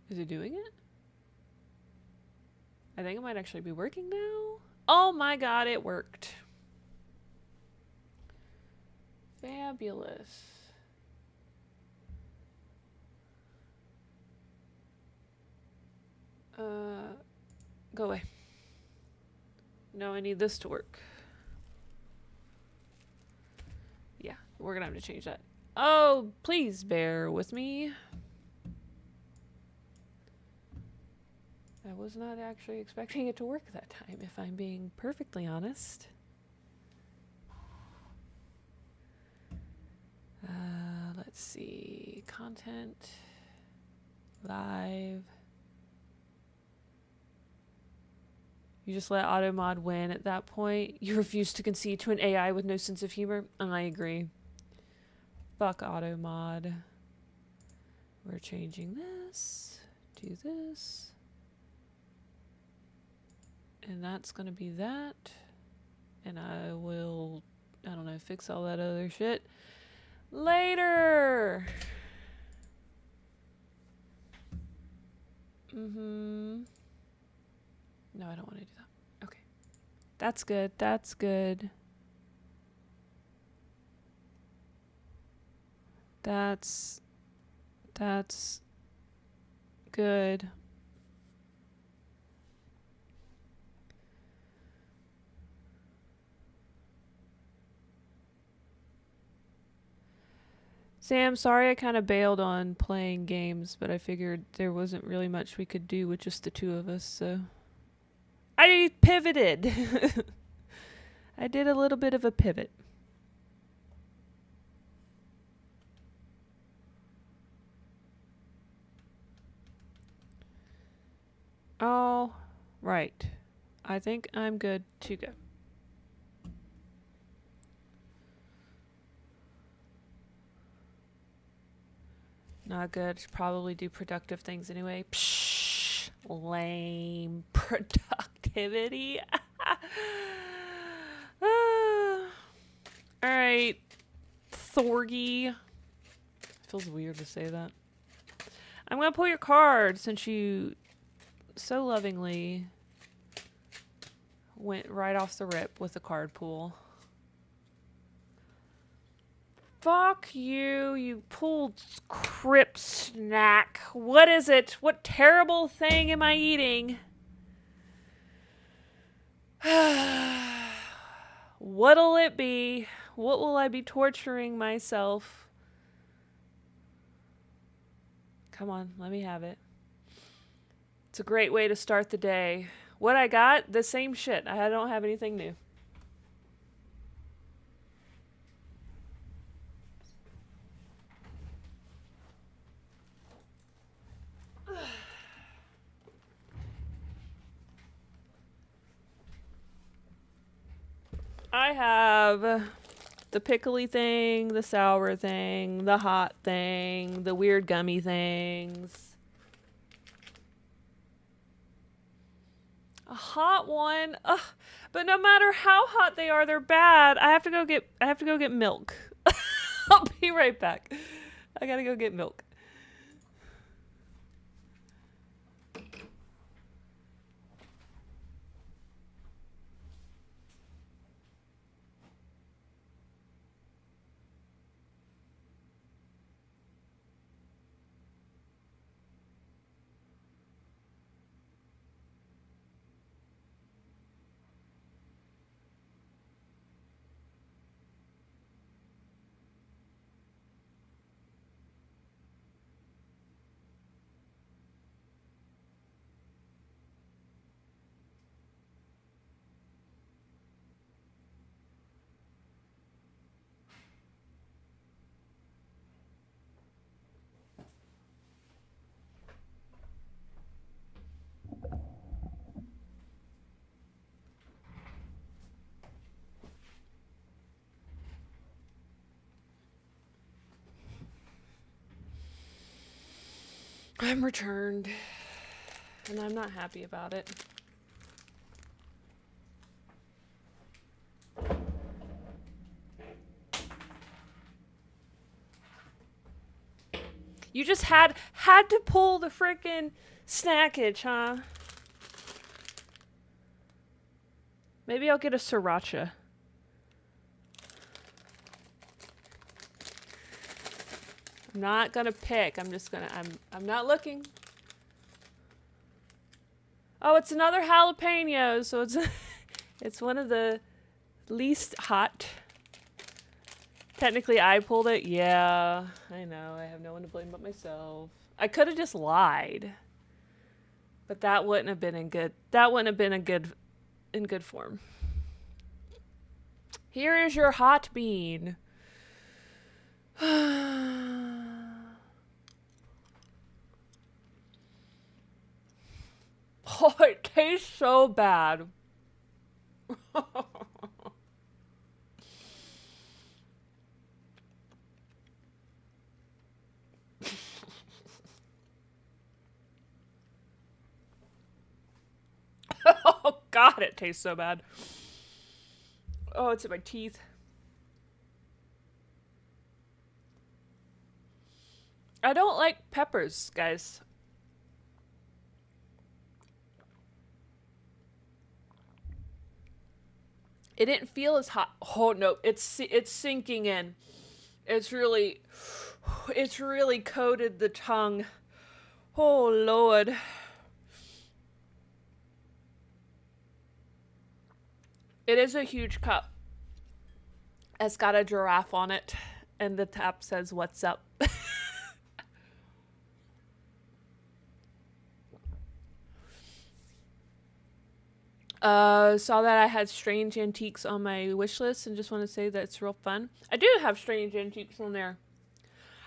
Is it doing it? I think it might actually be working now. Oh my god, it worked. Fabulous. Go away. No, I need this to work. Yeah, we're gonna have to change that. Oh, please bear with me. I was not actually expecting it to work that time, if I'm being perfectly honest. Let's see. Content. Live. You just let AutoMod win at that point. You refuse to concede to an AI with no sense of humor. I agree. Fuck AutoMod. We're changing this. Do this. And that's gonna be that. And I will, I don't know, fix all that other shit later. No, I don't want to do that. Okay. That's good. That's good. That's good. Sam, sorry I kind of bailed on playing games, but I figured there wasn't really much we could do with just the two of us, so I pivoted. I did a little bit of a pivot. All right. I think I'm good to go. Not good. Should probably do productive things anyway. Psh, lame productivity. Alright. Thorgy. Feels weird to say that. I'm gonna pull your card since you so lovingly went right off the rip with the card pool. Fuck you, you pulled Crip Snack. What is it? What terrible thing am I eating? What'll it be? What will I be torturing myself? Come on, let me have it. It's a great way to start the day. What I got? The same shit. I don't have anything new. I have the pickly thing, the sour thing, the hot thing, the weird gummy things. A hot one. Ugh. But no matter how hot they are, they're bad. I have to go get milk. I'll be right back. I gotta go get milk. I'm returned. And I'm not happy about it. You just had to pull the frickin' snackage, huh? Maybe I'll get a sriracha. I'm not gonna pick. I'm just gonna. I'm not looking. Oh, it's another jalapeno. So it's it's one of the least hot. Technically, I pulled it. Yeah, I know. I have no one to blame but myself. I could have just lied, but that wouldn't have been in good. That wouldn't have been in good form. Here is your hot bean. Oh, it tastes so bad. Oh God, it tastes so bad. Oh, it's in my teeth. I don't like peppers, guys. It didn't feel as hot. Oh no, it's sinking in. It's really coated the tongue. Oh Lord. It is a huge cup. It's got a giraffe on it, and the top says, "What's up?" Saw that I had Strange Antiques on my wish list and just want to say that it's real fun. I do have Strange Antiques on there.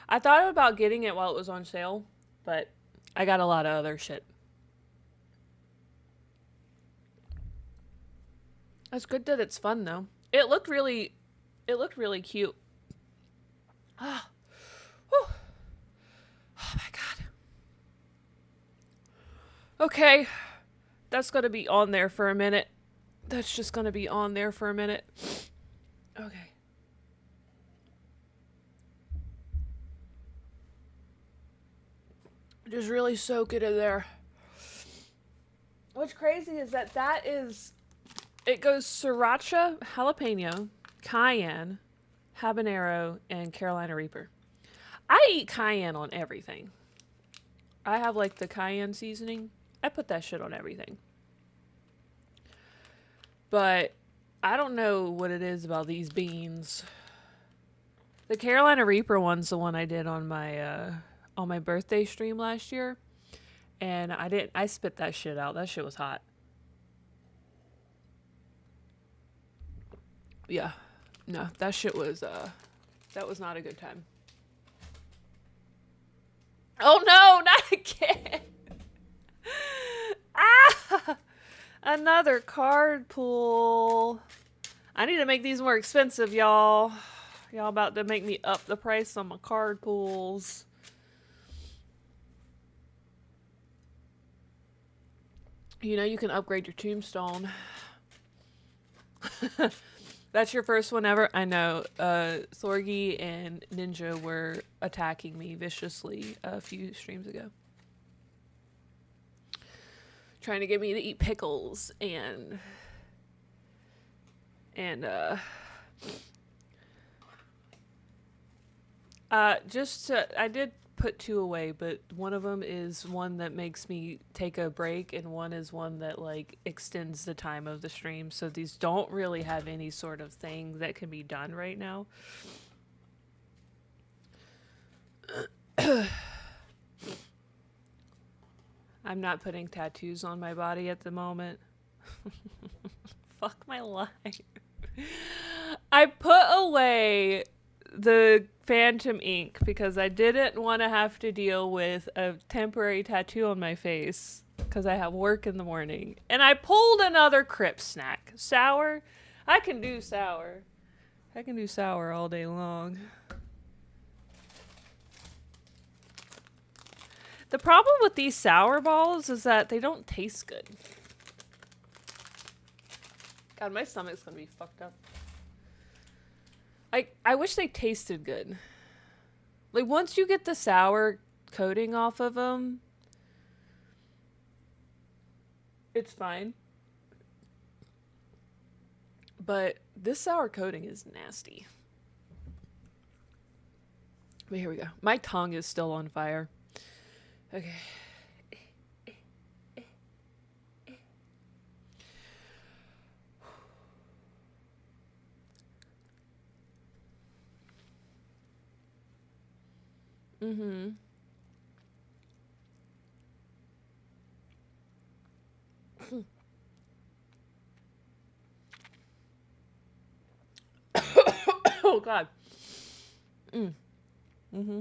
I thought about getting it while it was on sale, but I got a lot of other shit. It's good that it's fun though. It looked really cute. Ah, whew. Oh my God. Okay, that's gonna be on there for a minute. That's just gonna be on there for a minute. Okay. Just really soak it in there. What's crazy is that is, it goes sriracha, jalapeno, cayenne, habanero, and Carolina Reaper. I eat cayenne on everything. I have like the cayenne seasoning. I put that shit on everything. But I don't know what it is about these beans. The Carolina Reaper one's the one I did on my birthday stream last year. And I spit that shit out. That shit was hot. Yeah. No, that shit was that was not a good time. Oh no, not again. Ah! Another card pool. I need to make these more expensive, y'all. Y'all about to make me up the price on my card pools. You know you can upgrade your tombstone. That's your first one ever? I know. Thorgy and Ninja were attacking me viciously a few streams ago. Trying to get me to eat pickles and I did put 2 away, but one of them is one that makes me take a break, and one is one that like extends the time of the stream. So these don't really have any sort of thing that can be done right now. I'm not putting tattoos on my body at the moment. Fuck my life. I put away the Phantom ink because I didn't want to have to deal with a temporary tattoo on my face because I have work in the morning. And I pulled another Crip snack. Sour? I can do sour. I can do sour all day long. The problem with these sour balls is that they don't taste good. God, my stomach's gonna be fucked up. I wish they tasted good. Like, once you get the sour coating off of them, it's fine. But this sour coating is nasty. But here we go. My tongue is still on fire. Okay. Mm-hmm. Oh God. Mm. Mm-hmm.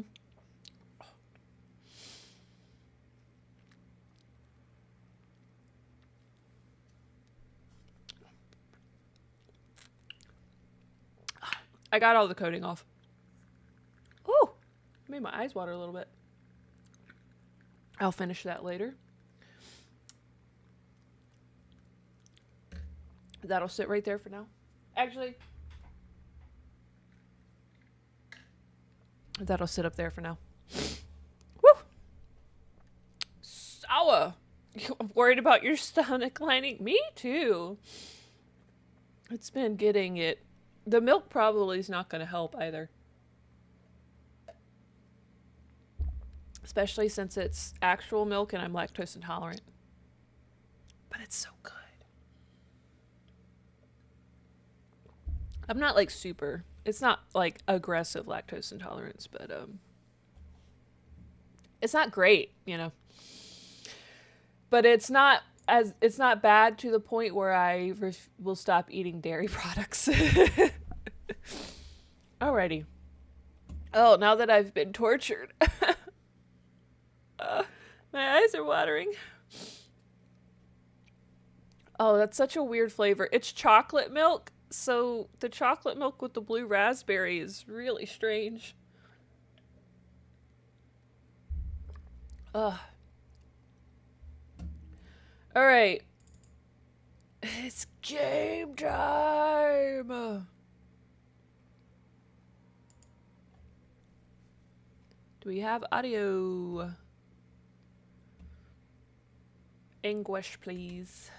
I got all the coating off. Oh, made my eyes water a little bit. I'll finish that later. That'll sit right there for now. Actually, that'll sit up there for now. Woo! Sour. I'm worried about your stomach lining. Me too. It's been getting it. The milk probably is not going to help either. Especially since it's actual milk and I'm lactose intolerant. But it's so good. I'm not like super. It's not like aggressive lactose intolerance, but it's not great, you know. But it's not bad to the point where I will stop eating dairy products. Alrighty. Oh, now that I've been tortured. My eyes are watering. Oh, that's such a weird flavor. It's chocolate milk, so the chocolate milk with the blue raspberry is really strange. Ugh. Alright. It's game time! Do we have audio? English, please.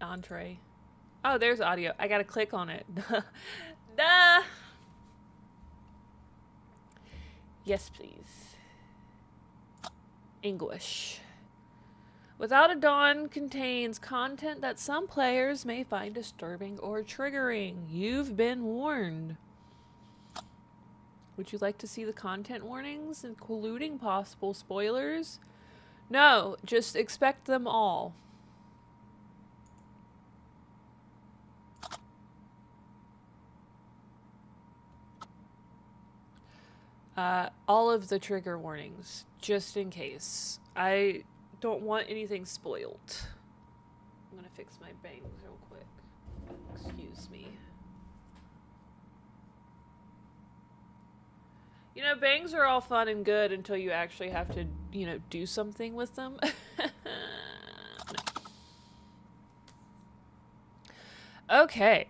Entree. Oh, there's audio. I gotta click on it. Duh! Yes, please. English. Without a Dawn contains content that some players may find disturbing or triggering. You've been warned. Would you like to see the content warnings, including possible spoilers? No, just expect them all. All of the trigger warnings, just in case. I don't want anything spoiled. I'm gonna fix my bangs real quick. Excuse me. You know, bangs are all fun and good until you actually have to, you know, do something with them. Okay.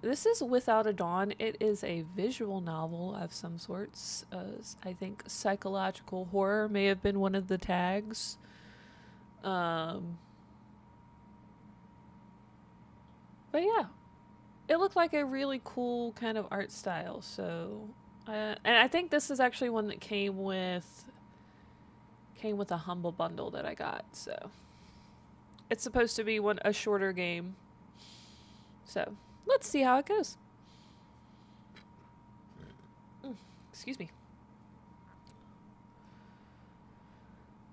This is Without a Dawn. It is a visual novel of some sorts. I think psychological horror may have been one of the tags. But yeah, it looked like a really cool kind of art style. So, and I think this is actually one that came with a Humble Bundle that I got. So, it's supposed to be a shorter game. So, let's see how it goes. Excuse me.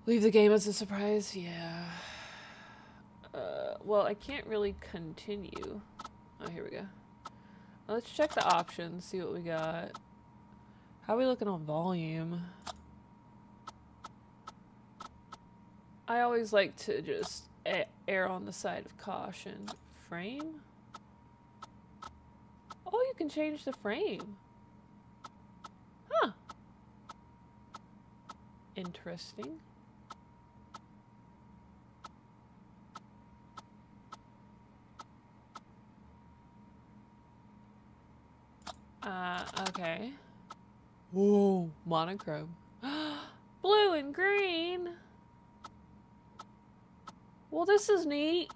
Leave the game as a surprise? Yeah. Well, I can't really continue. Oh, here we go. Well, let's check the options, see what we got. How are we looking on volume? I always like to just err on the side of caution. Frame? Oh, you can change the frame. Huh. Interesting. Okay. Whoa, monochrome. blue and green. Well, this is neat.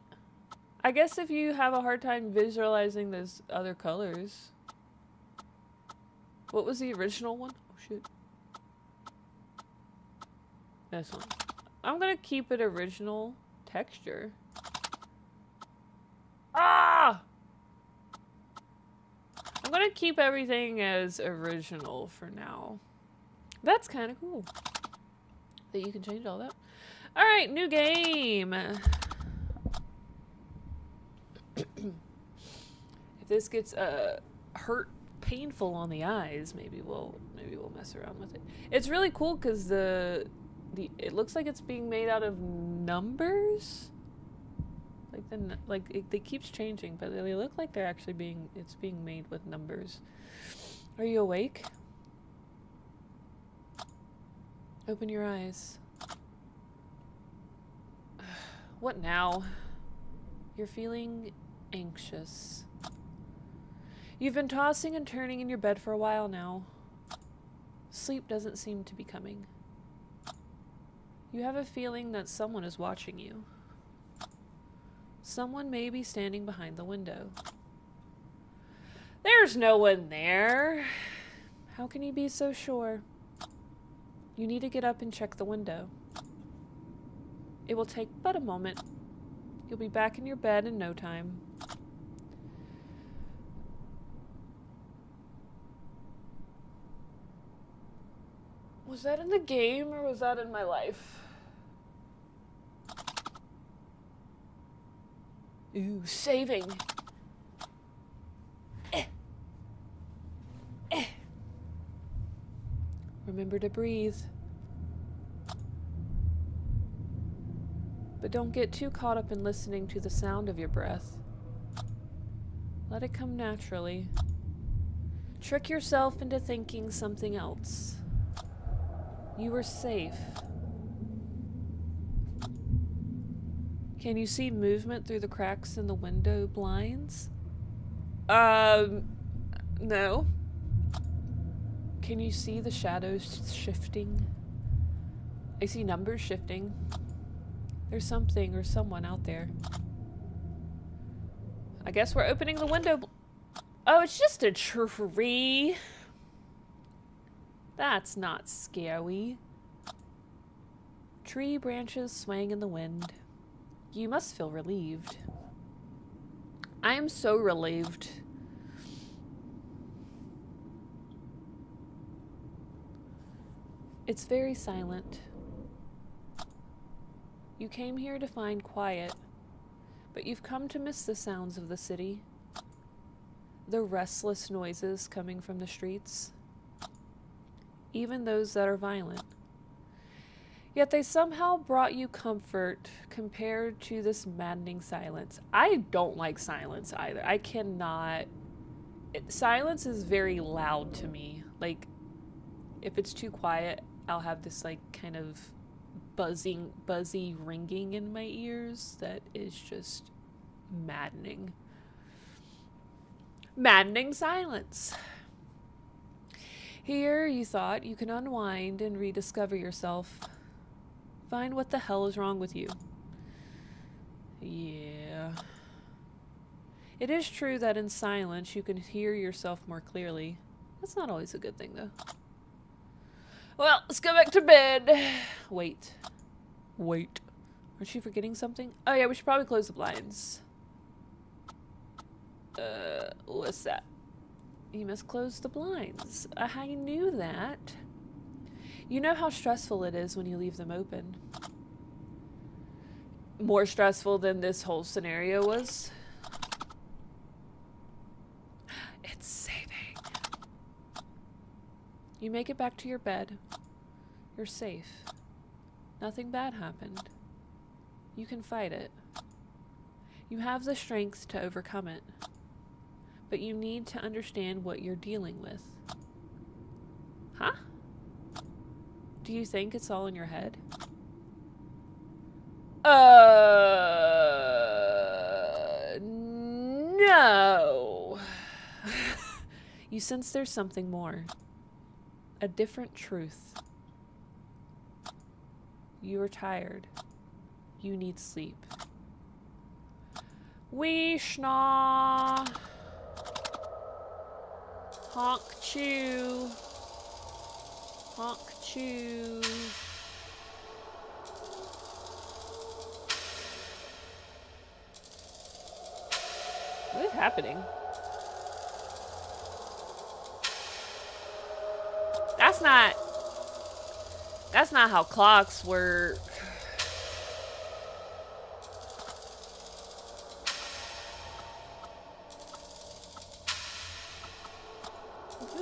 I guess if you have a hard time visualizing those other colors. What was the original one? Oh, shit. This one. I'm gonna keep it original texture. Ah! I'm gonna keep everything as original for now. That's kind of cool. That you can change all that. Alright, new game. If this gets hurt, painful on the eyes, maybe we'll mess around with it. It's really cool because it looks like it's being made out of numbers. Like it keeps changing, but they look like they're actually it's being made with numbers. Are you awake? Open your eyes. What now? You're feeling anxious. You've been tossing and turning in your bed for a while now. Sleep doesn't seem to be coming. You have a feeling that someone is watching you. Someone may be standing behind the window. There's no one there. How can you be so sure? You need to get up and check the window. It will take but a moment. You'll be back in your bed in no time. Was that in the game or was that in my life? Ooh, saving. Remember to breathe. But don't get too caught up in listening to the sound of your breath. Let it come naturally. Trick yourself into thinking something else. You are safe. Can you see movement through the cracks in the window blinds? No. Can you see the shadows shifting? I see numbers shifting. There's something or someone out there. I guess we're opening the window. Oh, it's just a tree. That's not scary. Tree branches swaying in the wind. You must feel relieved. I am so relieved. It's very silent. You came here to find quiet, but you've come to miss the sounds of the city. The restless noises coming from the streets. Even those that are violent. Yet they somehow brought you comfort compared to this maddening silence. I don't like silence either. I cannot... silence is very loud to me. Like, if it's too quiet, I'll have this, like, kind of buzzy ringing in my ears that is just maddening. Maddening silence. Here, you thought, you can unwind and rediscover yourself. Find what the hell is wrong with you. Yeah. It is true that in silence you can hear yourself more clearly. That's not always a good thing, though. Well, let's go back to bed. Wait. Aren't you forgetting something? Oh yeah, we should probably close the blinds. What's that? You must close the blinds. I knew that. You know how stressful it is when you leave them open. More stressful than this whole scenario was. It's saving. You make it back to your bed. You're safe. Nothing bad happened. You can fight it. You have the strength to overcome it. But you need to understand what you're dealing with. Huh? Do you think it's all in your head? No. You sense there's something more. A different truth. You are tired. You need sleep. Weeshna. Honk chew. Honk chew. What is happening? That's not how clocks work.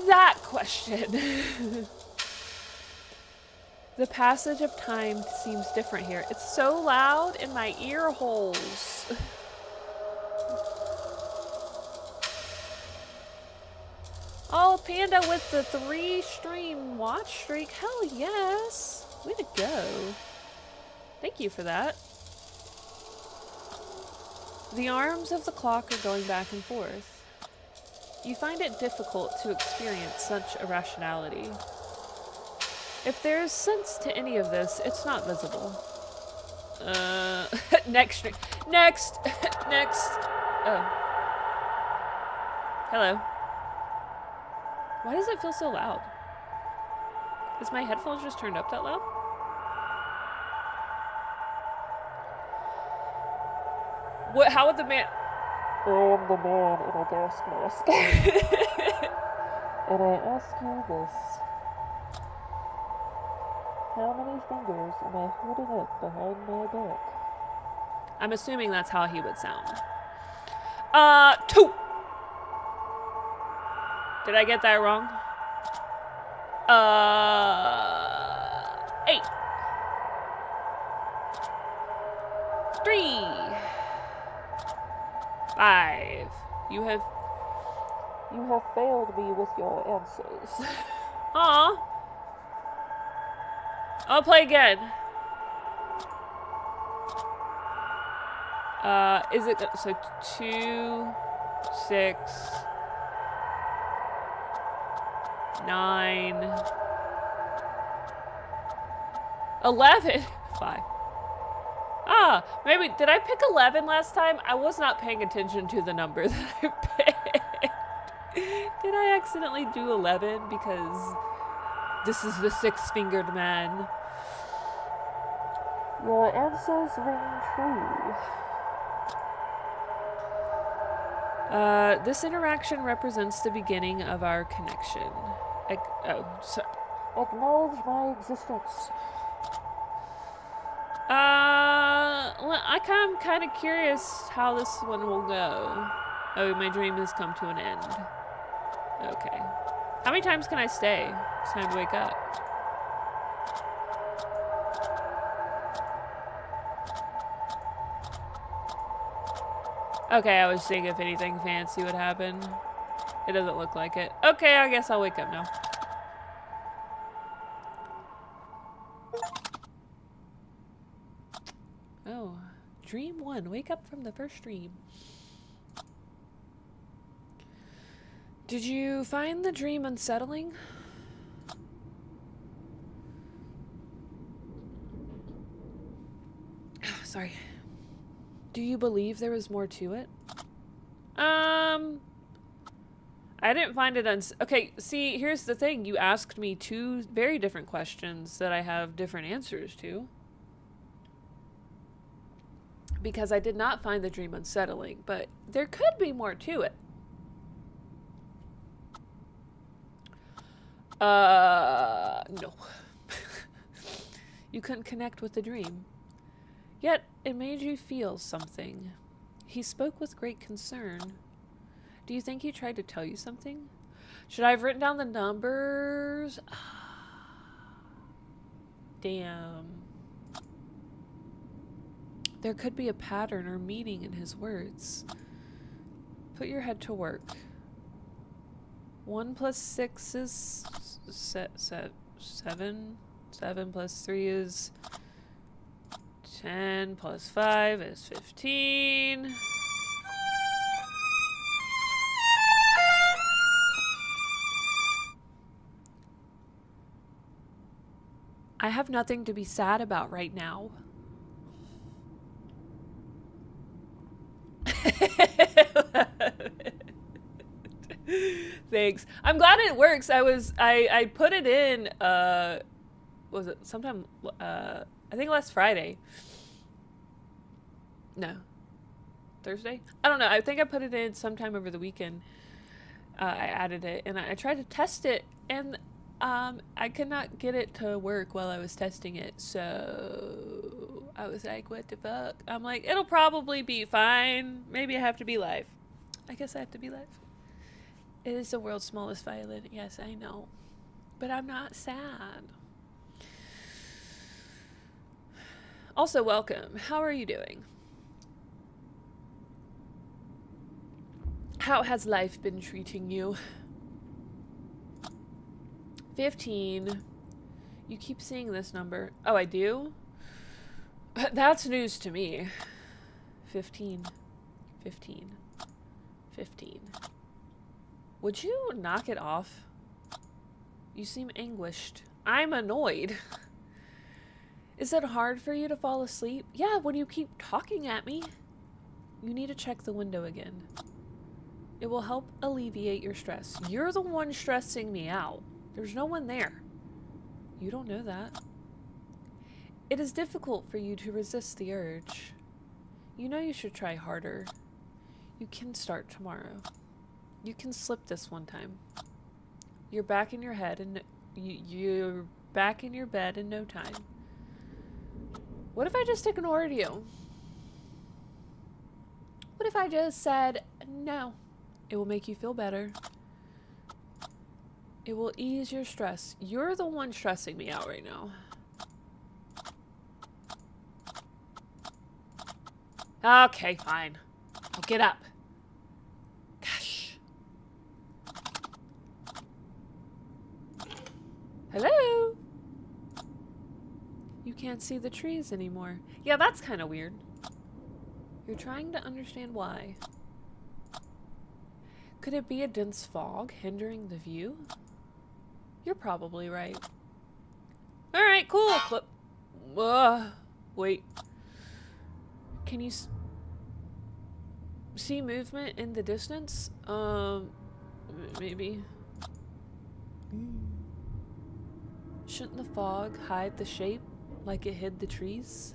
That question. The passage of time seems different here. It's so loud in my ear holes. Oh, Panda with the 3-stream watch streak. Hell yes. Way to go. Thank you for that. The arms of the clock are going back and forth. You find it difficult to experience such irrationality. If there's sense to any of this, it's not visible. Next stream. Next! Next! Oh. Hello. Why does it feel so loud? Is my headphones just turned up that loud? What? How would the man... I am the man in a gas mask. And I ask you this. How many fingers am I holding up behind my back? I'm assuming that's how he would sound. 2! Did I get that wrong? 8. 3. 5. You have failed me with your answers. Aw. I'll play again. Is it so 2, 6, 9, 11, 5. Ah, maybe, did I pick 11 last time? I was not paying attention to the number that I picked. Did I accidentally do 11? Because this is the 6-fingered man. Your answers ring true. This interaction represents the beginning of our connection. Acknowledge my existence. Well, I'm kind of curious how this one will go. Oh, my dream has come to an end. Okay. How many times can I stay? It's time to wake up. Okay, I was seeing if anything fancy would happen. It doesn't look like it. Okay, I guess I'll wake up now. Oh, dream 1. Wake up from the first dream. Did you find the dream unsettling? Sorry. Do you believe there was more to it? I didn't find it okay, see, here's the thing. You asked me 2 very different questions that I have different answers to. Because I did not find the dream unsettling, but there could be more to it. No. You couldn't connect with the dream. Yet, it made you feel something. He spoke with great concern. Do you think he tried to tell you something? Should I have written down the numbers? Damn. There could be a pattern or meaning in his words. Put your head to work. 1 plus 6 is 7. 7 plus 3 is 10 plus 5 is 15. I have nothing to be sad about right now. Thanks. I'm glad it works. I put it in was it sometime I think last Friday. No. Thursday? I don't know. I think I put it in sometime over the weekend. I added it and I tried to test it and I could not get it to work while I was testing it. So I was like, what the fuck? I'm like, it'll probably be fine. Maybe I have to be live. I guess I have to be live. It is the world's smallest violin. Yes, I know. But I'm not sad. Also, welcome. How are you doing? How has life been treating you? 15. You keep seeing this number. Oh, I do? That's news to me. 15. 15. 15. Would you knock it off? You seem anguished. I'm annoyed. Is it hard for you to fall asleep? Yeah, when you keep talking at me. You need to check the window again. It will help alleviate your stress. You're the one stressing me out. There's no one there. You don't know that. It is difficult for you to resist the urge. You know you should try harder. You can start tomorrow. You can slip this one time. You're back in your head and you're back in your bed in no time. What if I just ignored you? What if I just said no? It will make you feel better. It will ease your stress. You're the one stressing me out right now. Okay, fine. I'll get up. Gosh. Hello? You can't see the trees anymore. Yeah, that's kind of weird. You're trying to understand why. Could it be a dense fog hindering the view? You're probably right. Alright, cool. Clip. Wait. Can you see movement in the distance? Maybe. Shouldn't the fog hide the shape like it hid the trees?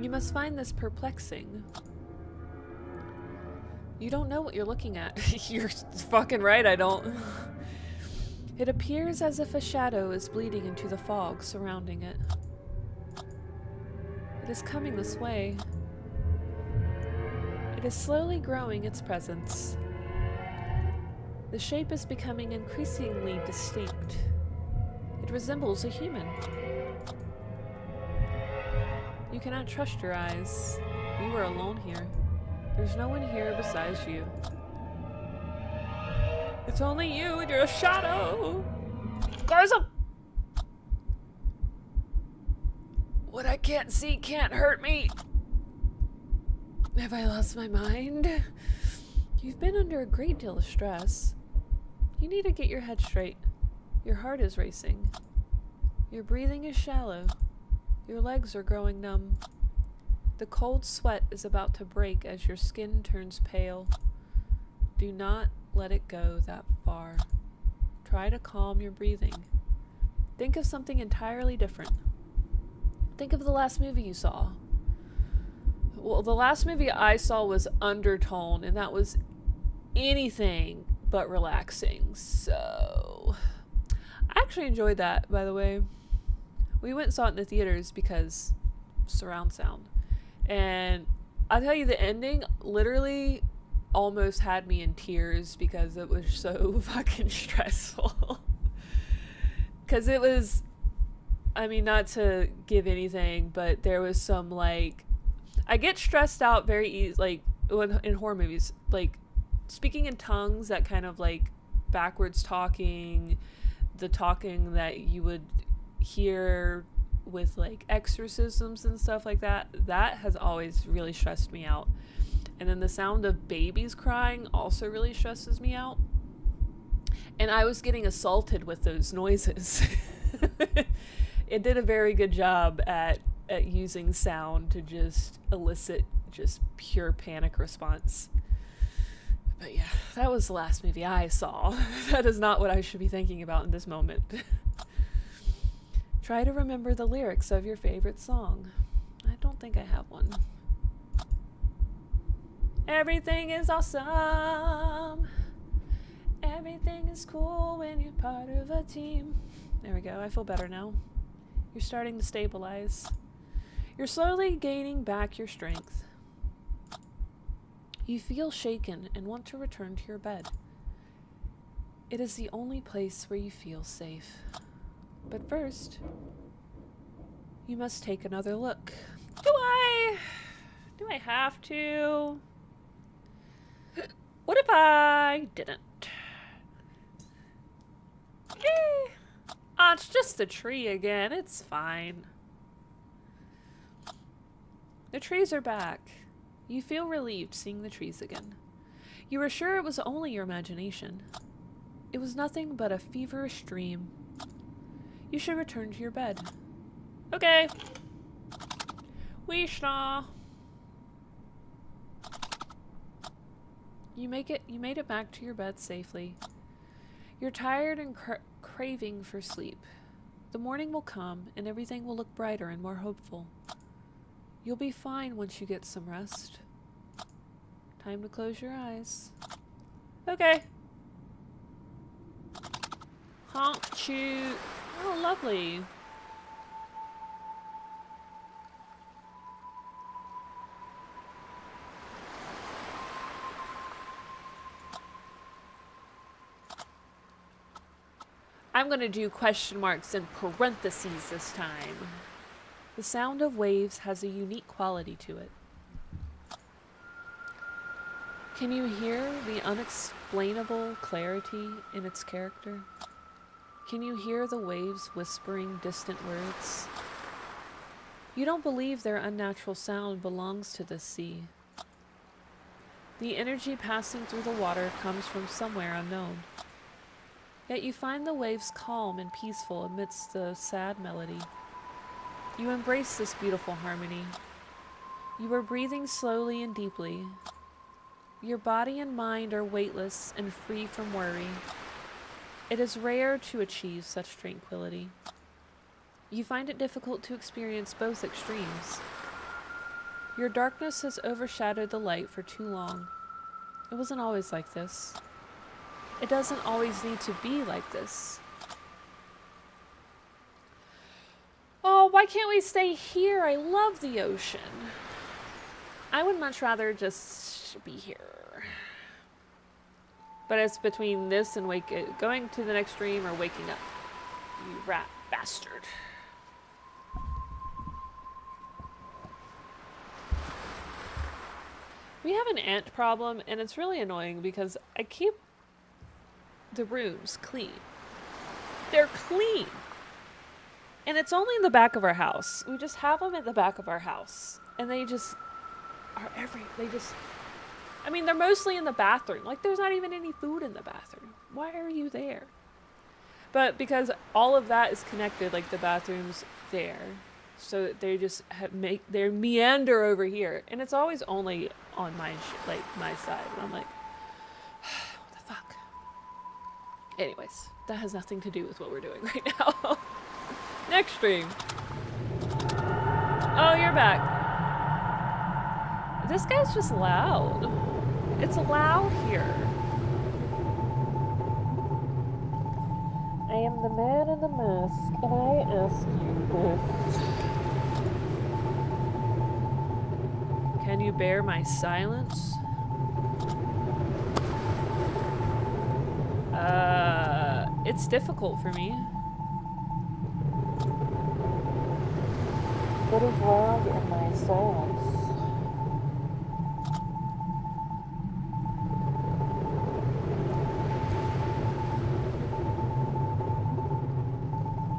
You must find this perplexing. You don't know what you're looking at. You're fucking right, I don't. It appears as if a shadow is bleeding into the fog surrounding it. It is coming this way. It is slowly growing its presence. The shape is becoming increasingly distinct. It resembles a human. You cannot trust your eyes. You are alone here. There's no one here besides you. It's only you and your shadow. Garza! What I can't see can't hurt me. Have I lost my mind? You've been under a great deal of stress. You need to get your head straight. Your heart is racing. Your breathing is shallow. Your legs are growing numb. The cold sweat is about to break as your skin turns pale. Do not let it go that far. Try to calm your breathing. Think of something entirely different. Think of the last movie you saw. Well, the last movie I saw was Undertone, and that was anything but relaxing. So, I actually enjoyed that, by the way. We went and saw it in the theaters because surround sound. And I'll tell you, the ending literally almost had me in tears because it was so fucking stressful. Because it was, I mean, not to give anything, but there was some, like, I get stressed out very easy, like, when, in horror movies, like, speaking in tongues, that kind of, like, backwards talking, the talking that you would hear with, like, exorcisms and stuff like that, that has always really stressed me out. And then the sound of babies crying also really stresses me out. And I was getting assaulted with those noises. It did a very good job at using sound to just elicit just pure panic response. But yeah, that was the last movie I saw. That is not what I should be thinking about in this moment. Try to remember the lyrics of your favorite song. I don't think I have one. Everything is awesome. Everything is cool when you're part of a team. There we go. I feel better now. You're starting to stabilize. You're slowly gaining back your strength. You feel shaken and want to return to your bed. It is the only place where you feel safe. But first, you must take another look. Do I have to? What if I didn't? Oh, it's just the tree again. It's fine. The trees are back. You feel relieved seeing the trees again. You were sure it was only your imagination. It was nothing but a feverish dream. You should return to your bed. Okay. Weeshna. You made it back to your bed safely. You're tired and craving for sleep. The morning will come and everything will look brighter and more hopeful. You'll be fine once you get some rest. Time to close your eyes. Okay. Honk, shoot. Oh, lovely. I'm gonna do question marks in parentheses this time. The sound of waves has a unique quality to it. Can you hear the unexplainable clarity in its character? Can you hear the waves whispering distant words? You don't believe their unnatural sound belongs to the sea. The energy passing through the water comes from somewhere unknown. Yet you find the waves calm and peaceful amidst the sad melody. You embrace this beautiful harmony. You are breathing slowly and deeply. Your body and mind are weightless and free from worry. It is rare to achieve such tranquility. You find it difficult to experience both extremes. Your darkness has overshadowed the light for too long. It wasn't always like this. It doesn't always need to be like this. Oh, why can't we stay here? I love the ocean. I would much rather just be here. But it's between this and going to the next stream or waking up. You rat bastard. We have an ant problem, and it's really annoying because I keep the rooms clean. They're clean. And it's only in the back of our house. We just have them at the back of our house. And they just are I mean, they're mostly in the bathroom. Like, there's not even any food in the bathroom. Why are you there? But because all of that is connected, like the bathroom's there. So they just they meander over here. And it's always only on my side. And I'm like, what the fuck? Anyways, that has nothing to do with what we're doing right now. Next stream. Oh, you're back. This guy's just loud. It's loud here. I am the man in the mask, and I ask you this. Can you bear my silence? It's difficult for me. What is wrong in my silence?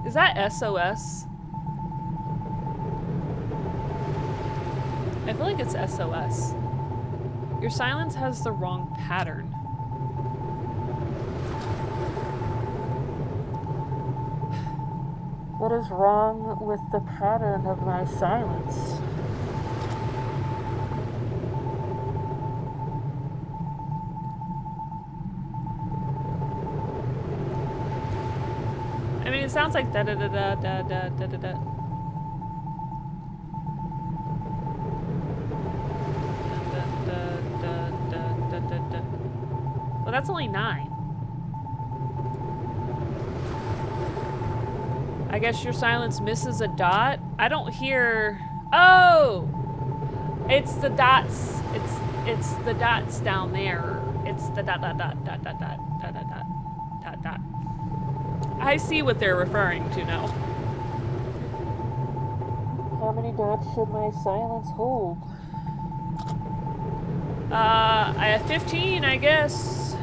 Is that SOS? I feel like it's SOS. Your silence has the wrong pattern. What is wrong with the pattern of my silence? I mean, it sounds like da da da da da da da da da. Well, that's only 9. I guess your silence misses a dot. I don't hear. Oh, it's the dots. It's the dots down there. It's the dot dot dot dot dot dot dot dot dot dot dot. I see what they're referring to now. How many dots should my silence hold? I have 15, I guess.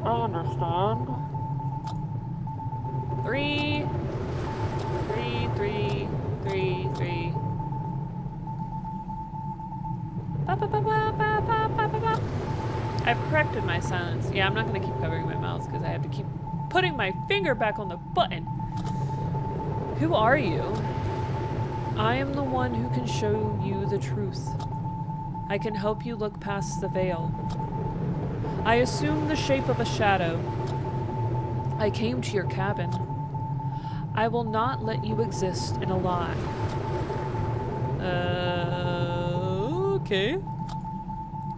I understand. 3, 3, 3, 3, 3. Ba, ba, ba, ba, ba, ba, ba, ba, ba. I've corrected my silence. Yeah, I'm not gonna keep covering my mouth because I have to keep putting my finger back on the button. Who are you? I am the one who can show you the truth. I can help you look past the veil. I assume the shape of a shadow. I came to your cabin. I will not let you exist in a lie. Okay.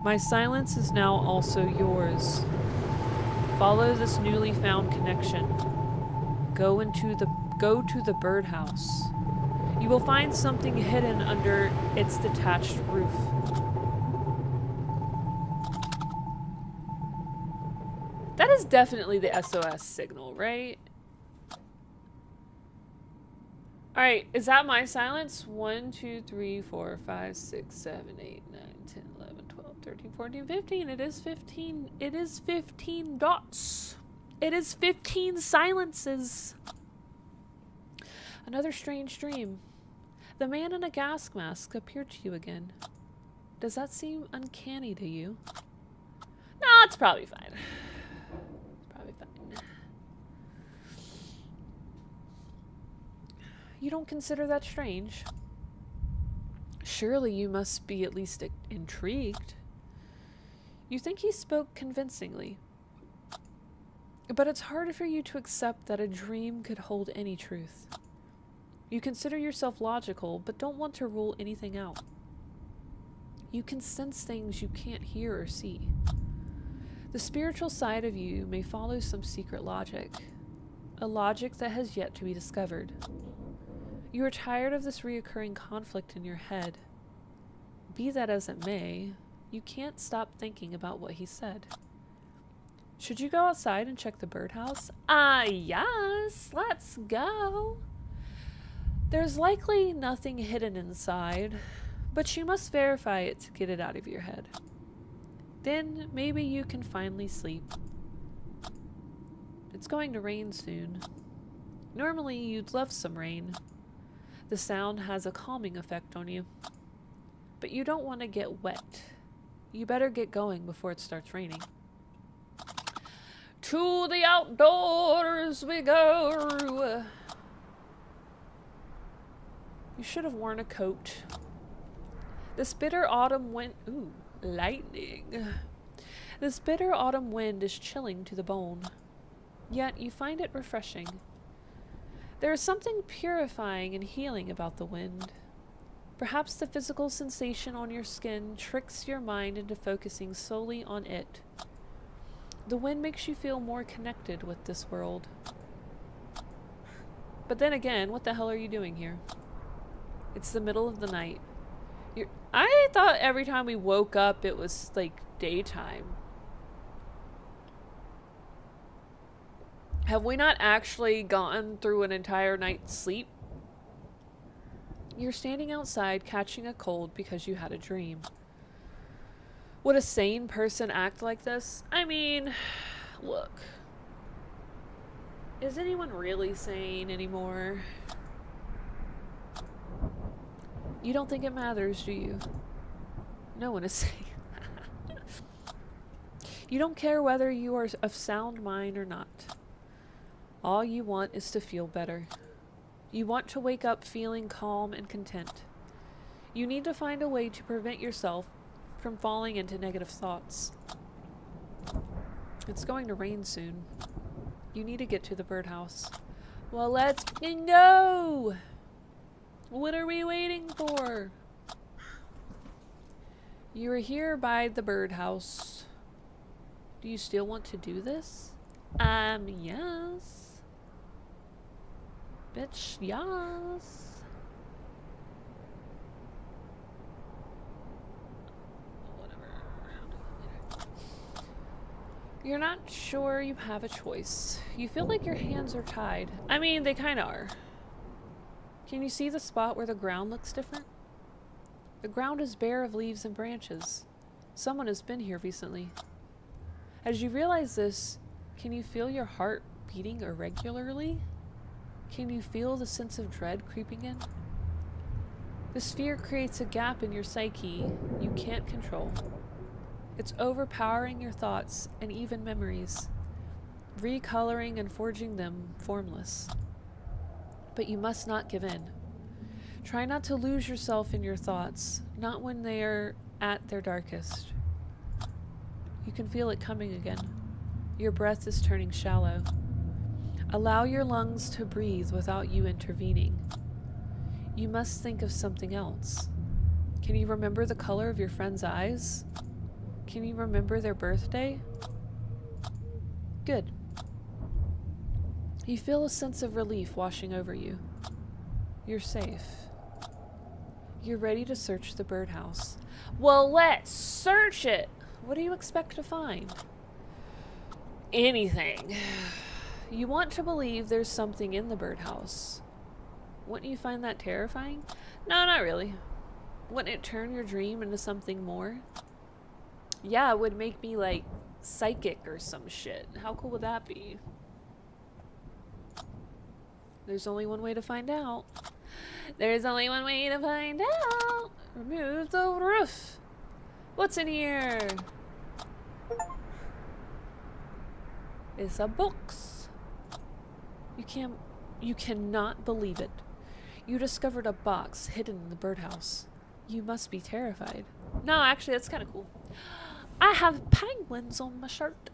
My silence is now also yours. Follow this newly found connection. Go to the birdhouse. You will find something hidden under its detached roof. That is definitely the SOS signal, right? Alright, is that my silence? 1, 2, 3, 4, 5, 6, 7, 8, 9, 10, 11, 12, 13, 14, 15. It is 15. It is 15 dots. It is 15 silences. Another strange dream. The man in a gas mask appeared to you again. Does that seem uncanny to you? No, it's probably fine. It's probably fine. You don't consider that strange? Surely you must be at least intrigued. You think he spoke convincingly. But it's hard for you to accept that a dream could hold any truth. You consider yourself logical, but don't want to rule anything out. You can sense things you can't hear or see. The spiritual side of you may follow some secret logic, a logic that has yet to be discovered. You are tired of this reoccurring conflict in your head. Be that as it may, you can't stop thinking about what he said. Should you go outside and check the birdhouse? Yes, let's go. There's likely nothing hidden inside, but you must verify it to get it out of your head. Then maybe you can finally sleep. It's going to rain soon. Normally you'd love some rain. The sound has a calming effect on you. But you don't want to get wet. You better get going before it starts raining. To the outdoors we go. You should have worn a coat. This bitter autumn wind... Ooh, lightning. This bitter autumn wind is chilling to the bone. Yet you find it refreshing. There is something purifying and healing about the wind. Perhaps the physical sensation on your skin tricks your mind into focusing solely on it. The wind makes you feel more connected with this world. But then again, what the hell are you doing here? It's the middle of the night. I thought every time we woke up it was like daytime. Have we not actually gotten through an entire night's sleep? You're standing outside catching a cold because you had a dream. Would a sane person act like this? I mean, look. Is anyone really sane anymore? You don't think it matters, do you? No one is sane. You don't care whether you are of sound mind or not. All you want is to feel better. You want to wake up feeling calm and content. You need to find a way to prevent yourself from falling into negative thoughts. It's going to rain soon. You need to get to the birdhouse. Well, let's go! What are we waiting for? You are here by the birdhouse. Do you still want to do this? Yes. Bitch, yes. Whatever. You're not sure you have a choice. You feel like your hands are tied. I mean, they kind of are. Can you see the spot where the ground looks different? The ground is bare of leaves and branches. Someone has been here recently. As you realize this, can you feel your heart beating irregularly? Can you feel the sense of dread creeping in? This fear creates a gap in your psyche you can't control. It's overpowering your thoughts and even memories, recoloring and forging them formless. But you must not give in. Try not to lose yourself in your thoughts, not when they are at their darkest. You can feel it coming again. Your breath is turning shallow. Allow your lungs to breathe without you intervening. You must think of something else. Can you remember the color of your friend's eyes? Can you remember their birthday? Good. You feel a sense of relief washing over you. You're safe. You're ready to search the birdhouse. Well, let's search it! What do you expect to find? Anything. You want to believe there's something in the birdhouse. Wouldn't you find that terrifying? No, not really. Wouldn't it turn your dream into something more? Yeah, it would make me like psychic or some shit. How cool would that be? There's only one way to find out. There's only one way to find out. Remove the roof. What's in here? It's a box. You cannot believe it. You discovered a box hidden in the birdhouse. You must be terrified. No, actually, that's kind of cool. I have penguins on my shirt.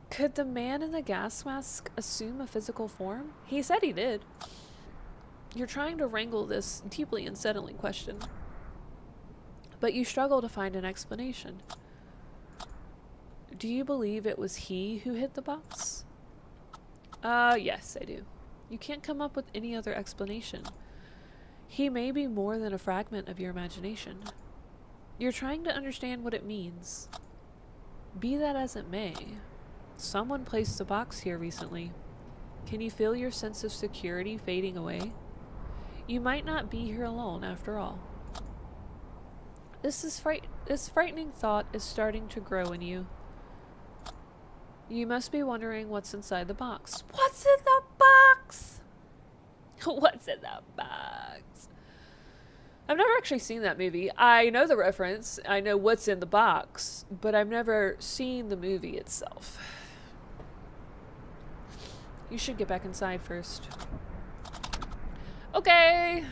Could the man in the gas mask assume a physical form? He said he did. You're trying to wrangle this deeply unsettling question, but you struggle to find an explanation. Do you believe it was he who hid the box? Yes, I do. You can't come up with any other explanation. He may be more than a fragment of your imagination. You're trying to understand what it means. Be that as it may, someone placed the box here recently. Can you feel your sense of security fading away? You might not be here alone after all. This frightening thought is starting to grow in you. You must be wondering what's inside the box. What's in the box? What's in the box? I've never actually seen that movie. I know the reference. I know what's in the box, but I've never seen the movie itself. You should get back inside first. Okay.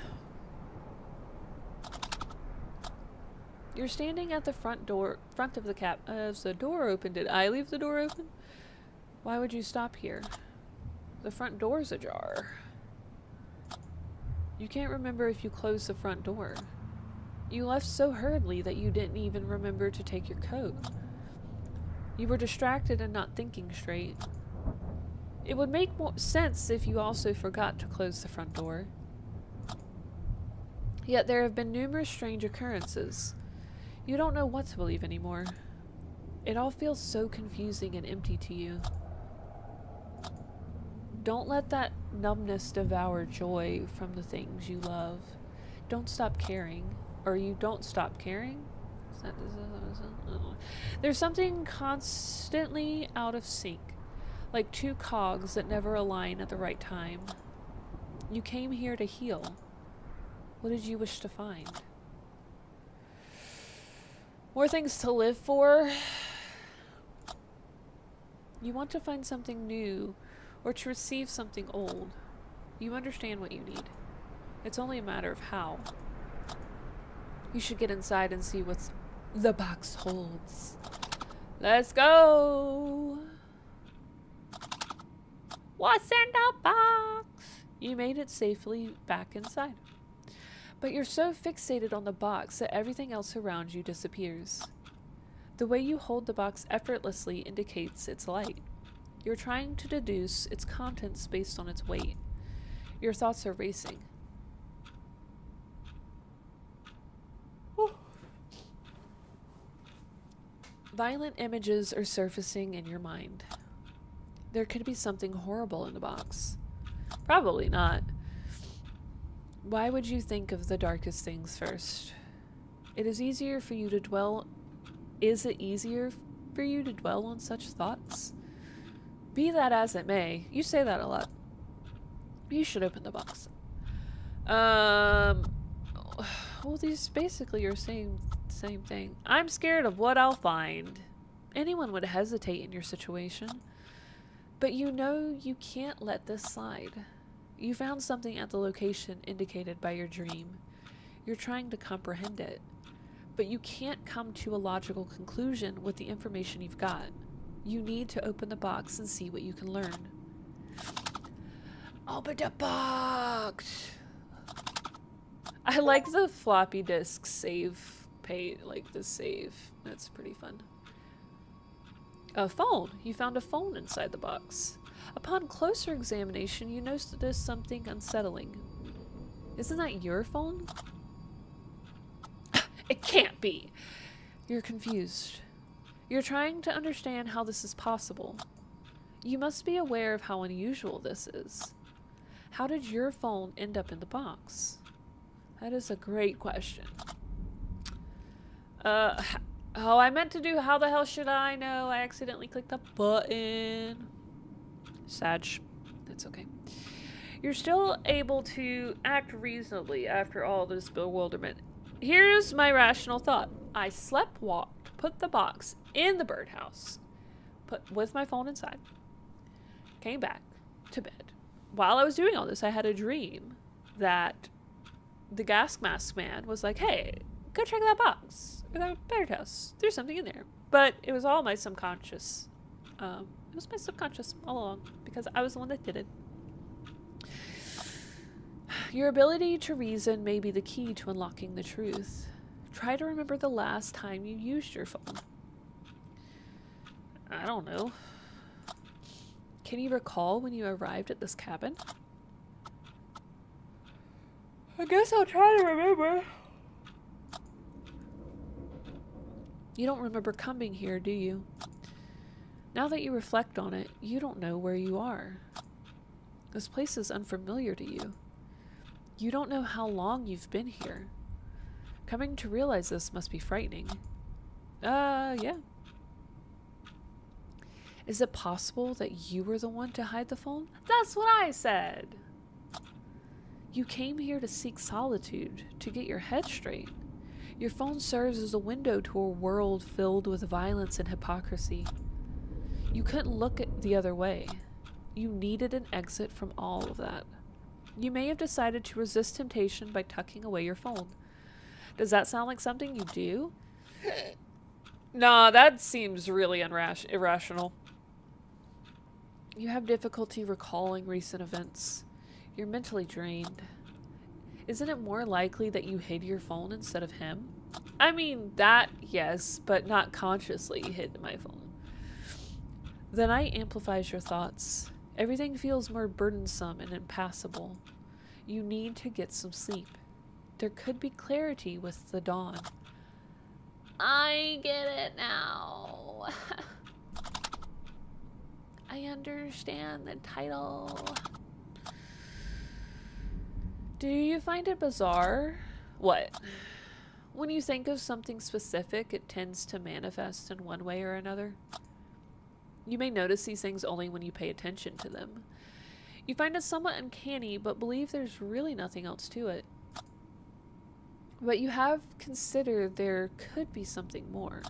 You're standing at the front of the cap. Is the door open? Did I leave the door open? Why would you stop here? The front door's ajar. You can't remember if you closed the front door. You left so hurriedly that you didn't even remember to take your coat. You were distracted and not thinking straight. It would make more sense if you also forgot to close the front door. Yet there have been numerous strange occurrences. You don't know what to believe anymore. It all feels so confusing and empty to you. Don't let that numbness devour joy from the things you love. Don't stop caring. Or you don't stop caring? There's something constantly out of sync. Like two cogs that never align at the right time. You came here to heal. What did you wish to find? More things to live for? You want to find something new, or to receive something old. You understand what you need. It's only a matter of how. You should get inside and see what the box holds. Let's go! What's in the box? You made it safely back inside. But you're so fixated on the box that everything else around you disappears. The way you hold the box effortlessly indicates its light. You're trying to deduce its contents based on its weight. Your thoughts are racing. Violent images are surfacing in your mind. There could be something horrible in the box. Probably not. Why would you think of the darkest things first? It is easier for you to dwell. Is it easier for you to dwell on such thoughts? Be that as it may, you say that a lot. You should open the box. Well, these basically are same thing. I'm scared of what I'll find. Anyone would hesitate in your situation. But you know you can't let this slide. You found something at the location indicated by your dream. You're trying to comprehend it. But you can't come to a logical conclusion with the information you've got. You need to open the box and see what you can learn. Open the box! I like the floppy disk save the save. That's pretty fun. A phone. You found a phone inside the box. Upon closer examination, you notice something unsettling. Isn't that your phone? It can't be! You're confused. You're trying to understand how this is possible. You must be aware of how unusual this is. How did your phone end up in the box? That is a great question. Oh, I meant to do how the hell should I know? I accidentally clicked a button. Sag. That's okay. You're still able to act reasonably after all this bewilderment. Here's my rational thought. I sleptwalked, put the box in the birdhouse, with my phone inside, came back to bed. While I was doing all this, I had a dream that the gas mask man was like, hey, go check that box, or that birdhouse. There's something in there. But it was all my subconscious. It was my subconscious all along, because I was the one that did it. Your ability to reason may be the key to unlocking the truth. Try to remember the last time you used your phone. I don't know. Can you recall when you arrived at this cabin? I guess I'll try to remember. You don't remember coming here, do you? Now that you reflect on it, you don't know where you are. This place is unfamiliar to you. You don't know how long you've been here. Coming to realize this must be frightening. Yeah. Is it possible that you were the one to hide the phone? That's what I said! You came here to seek solitude, to get your head straight. Your phone serves as a window to a world filled with violence and hypocrisy. You couldn't look the other way. You needed an exit from all of that. You may have decided to resist temptation by tucking away your phone. Does that sound like something you do? Nah, that seems really irrational. You have difficulty recalling recent events. You're mentally drained. Isn't it more likely that you hid your phone instead of him? I mean, that, yes, but not consciously hid my phone. The night amplifies your thoughts. Everything feels more burdensome and impassable. You need to get some sleep. There could be clarity with the dawn. I get it now. I understand the title. Do you find it bizarre? What? When you think of something specific, it tends to manifest in one way or another. You may notice these things only when you pay attention to them. You find it somewhat uncanny, but believe there's really nothing else to it. But you have considered there could be something more.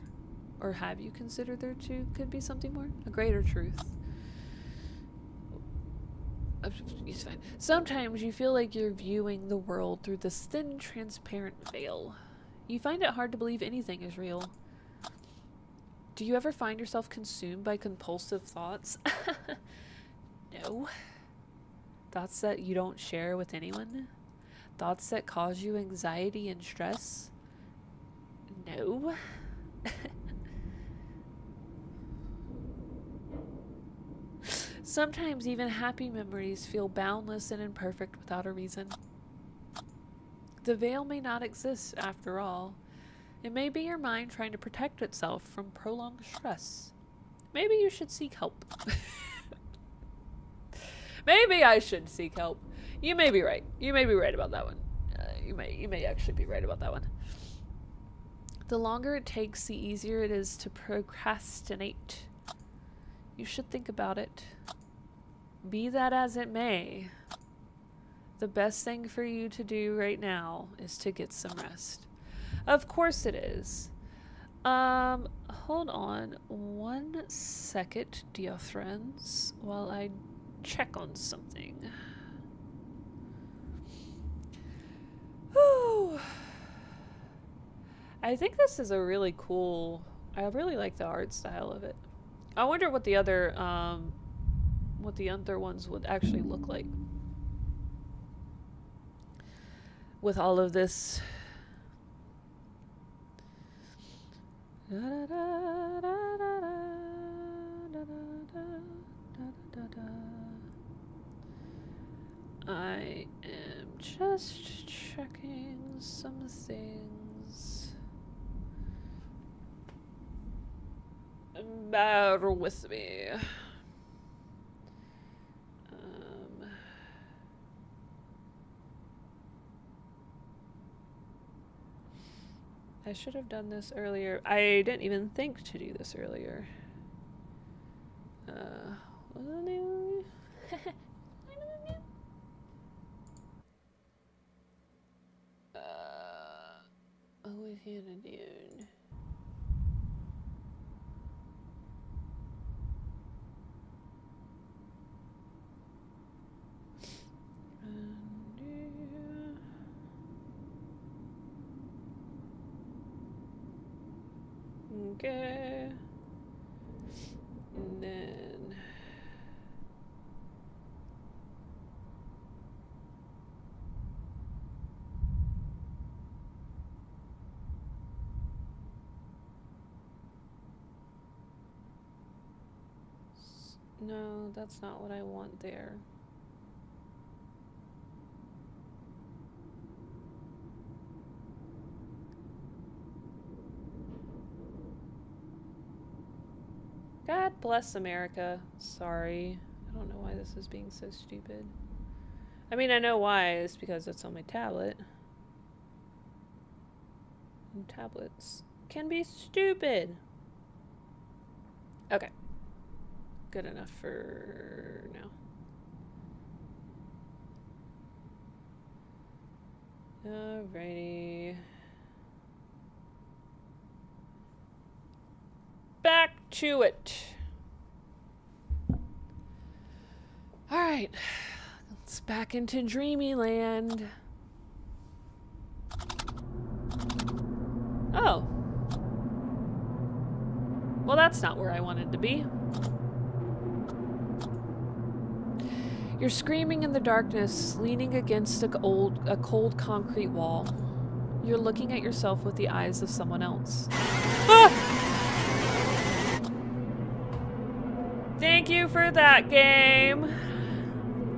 Or have you considered there could be something more? A greater truth. It's fine. Sometimes you feel like you're viewing the world through this thin, transparent veil. You find it hard to believe anything is real. Do you ever find yourself consumed by compulsive thoughts? No. Thoughts that you don't share with anyone? Thoughts that cause you anxiety and stress? No. Sometimes even happy memories feel boundless and imperfect without a reason. The veil may not exist after all. It may be your mind trying to protect itself from prolonged stress. Maybe you should seek help. Maybe I should seek help. You may be right. You may be right about that one. You may actually be right about that one. The longer it takes, the easier it is to procrastinate. You should think about it. Be that as it may, the best thing for you to do right now is to get some rest. Of course it is. Hold on 1 second, dear friends, while I check on something. Whew. I think this is a really cool... I really like the art style of it. I wonder what the other ones would actually look like with all of this. I am just checking some things. Bear with me. I should have done this earlier. I didn't even think to do this earlier. What's the name? Always Hannah Dune. Okay. And then no, that's not what I want there. God bless America. Sorry. I don't know why this is being so stupid. I mean, I know why. It's because it's on my tablet. And tablets can be stupid. Okay. Good enough for now. Alrighty. Back to it. Alright. Let's back into Dreamy Land. Oh. Well, that's not where I wanted to be. You're screaming in the darkness, leaning against a cold concrete wall. You're looking at yourself with the eyes of someone else. Ah! Thank you for that, game.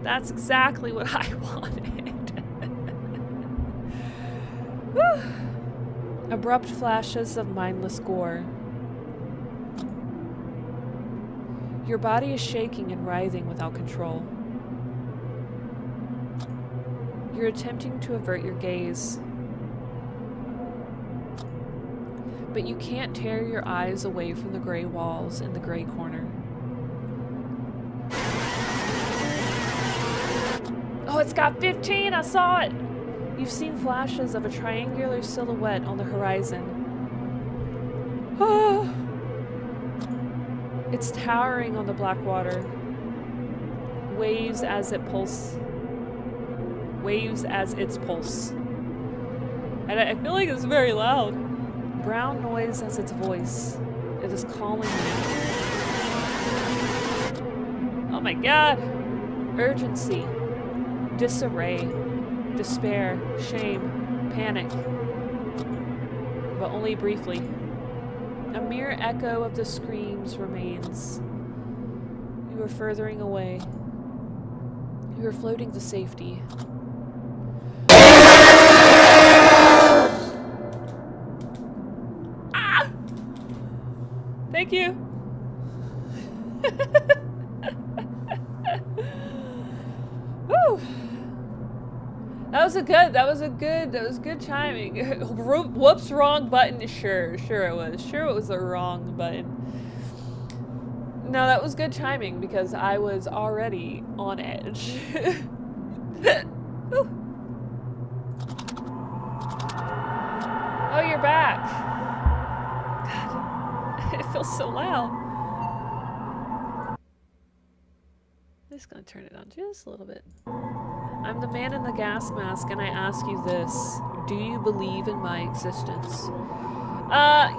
That's exactly what I wanted. Abrupt flashes of mindless gore. Your body is shaking and writhing without control. You're attempting to avert your gaze. But you can't tear your eyes away from the gray walls in the gray corner. Oh, it's got 15! I saw it! You've seen flashes of a triangular silhouette on the horizon. Oh! It's towering on the black water. waves as its pulse. And I feel like it's very loud. Brown noise as its voice. It is calling you. Oh my god! Urgency. Disarray. Despair. Shame. Panic. But only briefly. A mere echo of the screams remains. You are furthering away. You are floating to safety. Ah! Thank you. Woo! That was good chiming. Whoops, wrong button. Sure it was. Sure it was the wrong button. No, that was good chiming because I was already on edge. Oh, you're back. God, it feels so loud. I'm just gonna turn it on just a little bit. I'm the man in the gas mask, and I ask you this. Do you believe in my existence?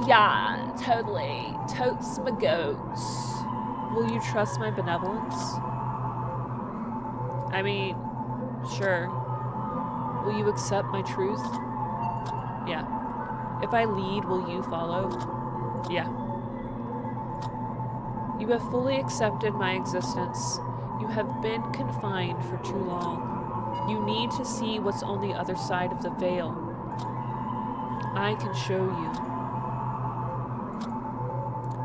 Yeah, totally. Totes my goats. Will you trust my benevolence? I mean, sure. Will you accept my truth? Yeah. If I lead, will you follow? Yeah. You have fully accepted my existence. You have been confined for too long. You need to see what's on the other side of the veil. I can show you.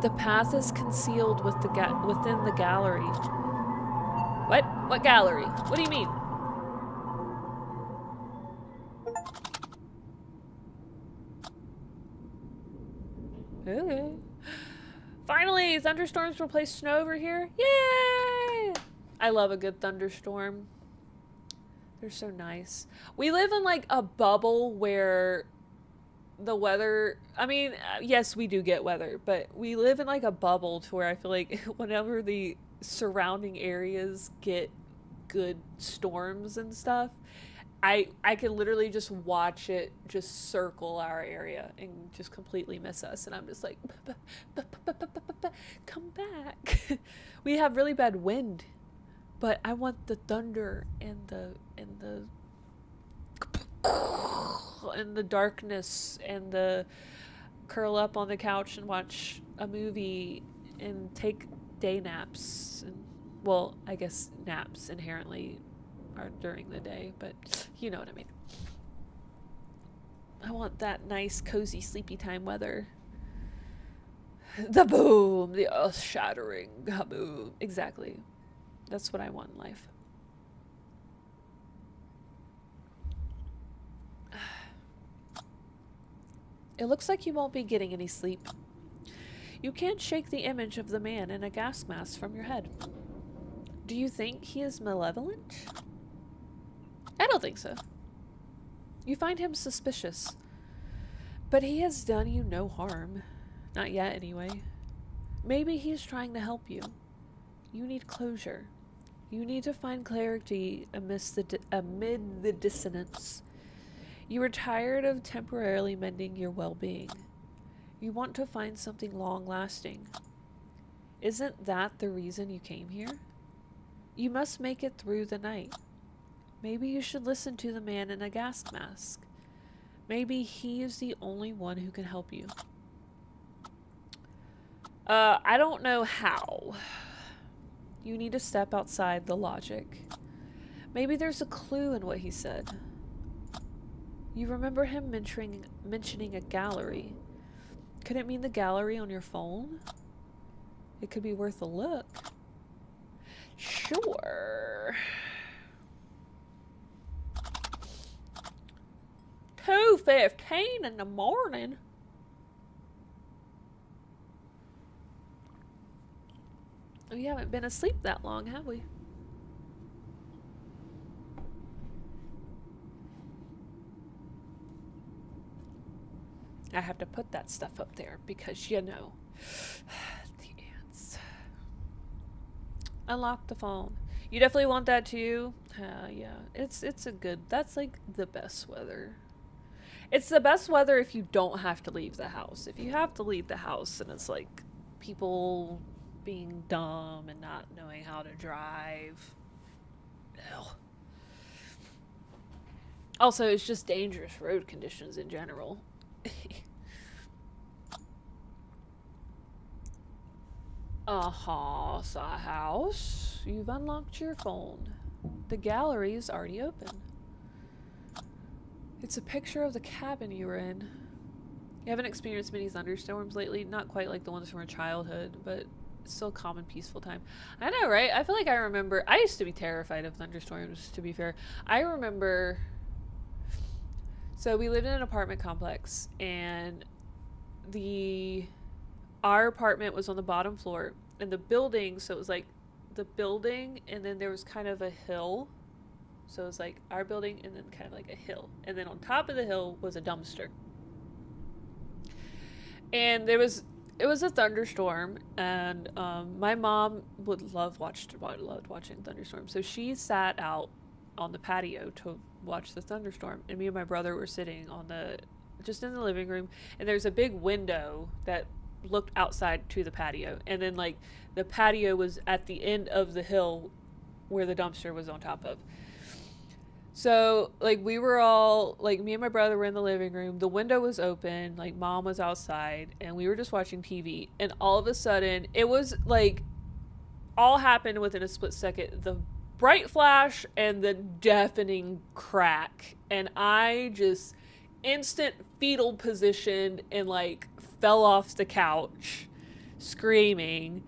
The path is concealed with within the gallery. What? What gallery? What do you mean? Okay. Finally, thunderstorms replace snow over here. Yay! I love a good thunderstorm. They're so nice. We live in like a bubble where the weather, I mean, yes, we do get weather, but we live in like a bubble to where I feel like whenever the surrounding areas get good storms and stuff, I can literally just watch it just circle our area and just completely miss us. And I'm just like, come back. We have really bad wind, but I want the thunder and the darkness and the curl up on the couch and watch a movie and take day naps. And, well, I guess naps inherently are during the day, but you know what I mean. I want that nice, cozy, sleepy time weather. The boom, the earth-shattering kaboom. Exactly. That's what I want in life. It looks like you won't be getting any sleep. You can't shake the image of the man in a gas mask from your head. Do you think he is malevolent? I don't think so. You find him suspicious. But he has done you no harm. Not yet, anyway. Maybe he's trying to help you. You need closure. You need to find clarity amid the dissonance. You are tired of temporarily mending your well-being. You want to find something long-lasting. Isn't that the reason you came here? You must make it through the night. Maybe you should listen to the man in a gas mask. Maybe he is the only one who can help you. I don't know how. You need to step outside the logic. Maybe there's a clue in what he said. You remember him mentioning a gallery. Could it mean the gallery on your phone? It could be worth a look. Sure. 2:15 in the morning. We haven't been asleep that long, have we? I have to put that stuff up there because, you know, the ants. Unlock the phone. You definitely want that too. Yeah, it's a good. That's like the best weather. It's the best weather if you don't have to leave the house. If you have to leave the house and it's like people being dumb and not knowing how to drive. Ew. Also, it's just dangerous road conditions in general. House. You've unlocked your phone. The gallery is already open. It's a picture of the cabin you were in. You haven't experienced many thunderstorms lately, not quite like the ones from our childhood, but it's still a common, peaceful time. I know, right? I feel like I remember. I used to be terrified of thunderstorms, to be fair. I remember. So we lived in an apartment complex, and our apartment was on the bottom floor, and the building, so it was like the building, and then there was kind of a hill. So it was like our building and then kind of like a hill. And then on top of the hill was a dumpster. And it was a thunderstorm, and my mom loved watching thunderstorms. So she sat out on the patio to watch the thunderstorm, and me and my brother were sitting just in the living room, and there's a big window that looked outside to the patio, and then like the patio was at the end of the hill where the dumpster was on top of. So, like, we were all, like, me and my brother were in the living room. The window was open. Like, mom was outside. And we were just watching TV. And all of a sudden, it was, like, all happened within a split second. The bright flash and the deafening crack. And I just instant fetal positioned and, like, fell off the couch screaming.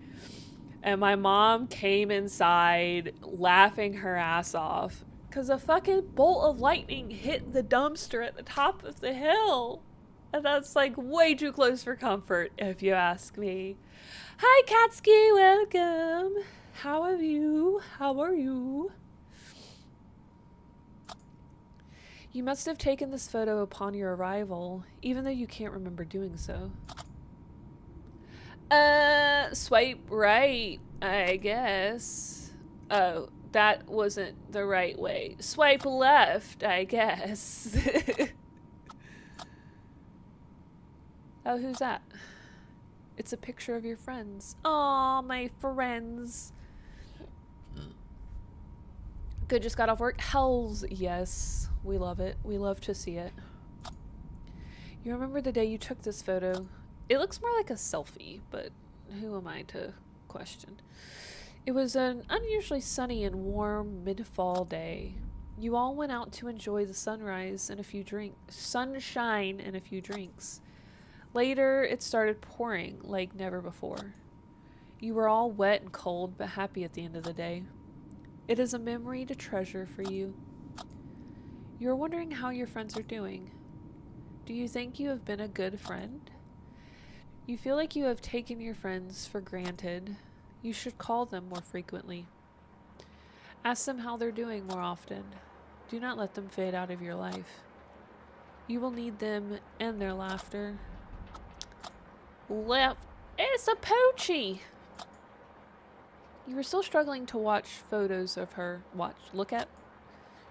And my mom came inside laughing her ass off. Because a fucking bolt of lightning hit the dumpster at the top of the hill. And that's like way too close for comfort, if you ask me. Hi, Katsuki, welcome. How are you? How are you? You must have taken this photo upon your arrival, even though you can't remember doing so. Swipe right, I guess. Oh. That wasn't the right way. Swipe left, I guess. Oh, who's that? It's a picture of your friends. Aw, my friends. Good, just got off work. Hells yes. We love it. We love to see it. You remember the day you took this photo? It looks more like a selfie, but who am I to question? It was an unusually sunny and warm mid-fall day. You all went out to enjoy the sunshine and a few drinks. Later, it started pouring like never before. You were all wet and cold, but happy at the end of the day. It is a memory to treasure for you. You are wondering how your friends are doing. Do you think you have been a good friend? You feel like you have taken your friends for granted. You should call them more frequently. Ask them how they're doing more often. Do not let them fade out of your life. You will need them and their laughter. It's a Poochie! You were still struggling to watch photos of her. Look at.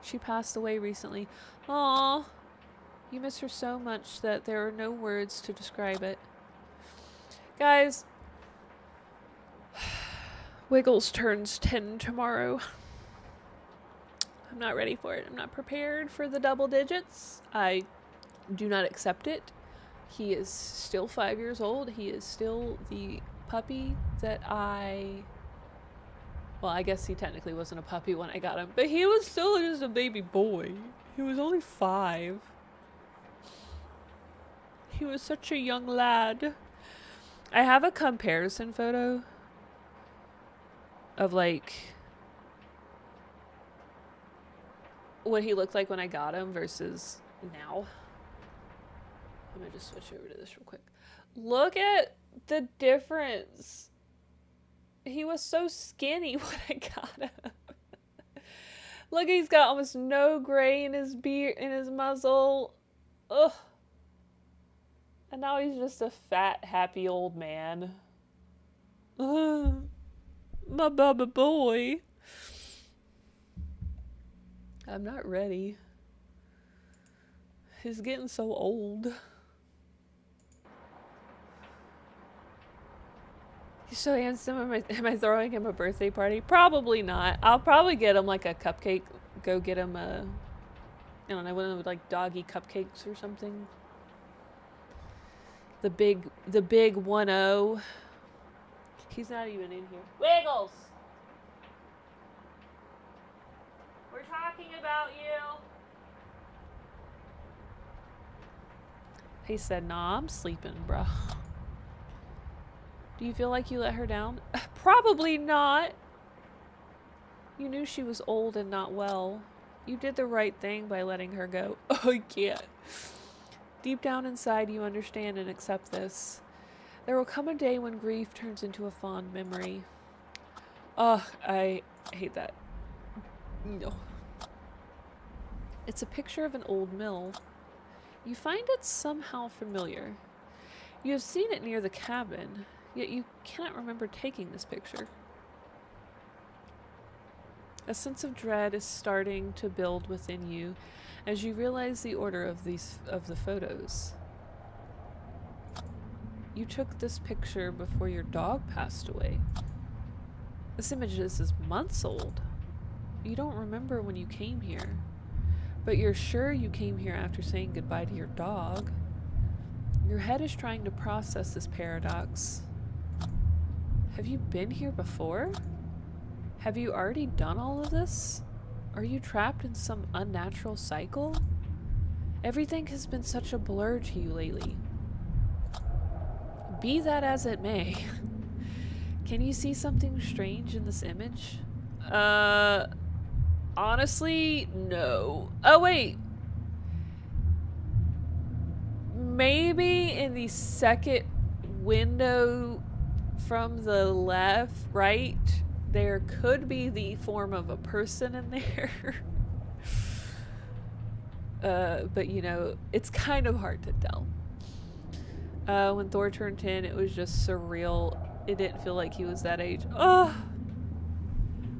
She passed away recently. Aww. You miss her so much that there are no words to describe it. Guys, Wiggles turns 10 tomorrow. I'm not ready for it. I'm not prepared for the double digits. I do not accept it. He is still 5 years old. He is still the puppy that well, I guess he technically wasn't a puppy when I got him, but he was still just a baby boy. He was only 5. He was such a young lad. I have a comparison photo of like what he looked like when I got him versus now. I'm gonna just switch over to this real quick. Look at the difference. He was so skinny when I got him. Look, he's got almost no gray in his beard, in his muzzle. Ugh. And now he's just a fat, happy old man. My baby boy. I'm not ready. He's getting so old. He's so handsome. Am I throwing him a birthday party? Probably not. I'll probably get him like a cupcake. Go get him a, I don't know, one of those like doggy cupcakes or something. The big 1-0. He's not even in here. Wiggles! We're talking about you. He said, nah, I'm sleeping, bruh. Do you feel like you let her down? Probably not. You knew she was old and not well. You did the right thing by letting her go. Oh, I can't. Deep down inside, you understand and accept this. There will come a day when grief turns into a fond memory. Ugh, I hate that. No. It's a picture of an old mill. You find it somehow familiar. You have seen it near the cabin, yet you cannot remember taking this picture. A sense of dread is starting to build within you as you realize the order of the photos. You took this picture before your dog passed away. This image is months old. You don't remember when you came here, but you're sure you came here after saying goodbye to your dog. Your head is trying to process this paradox. Have you been here before? Have you already done all of this? Are you trapped in some unnatural cycle? Everything has been such a blur to you lately. Be that as it may, can you see something strange in this image? Honestly, no. Oh, wait. Maybe in the second window from the left, right, there could be the form of a person in there. But you know, it's kind of hard to tell. When Thor turned 10, it was just surreal. It didn't feel like he was that age. Oh!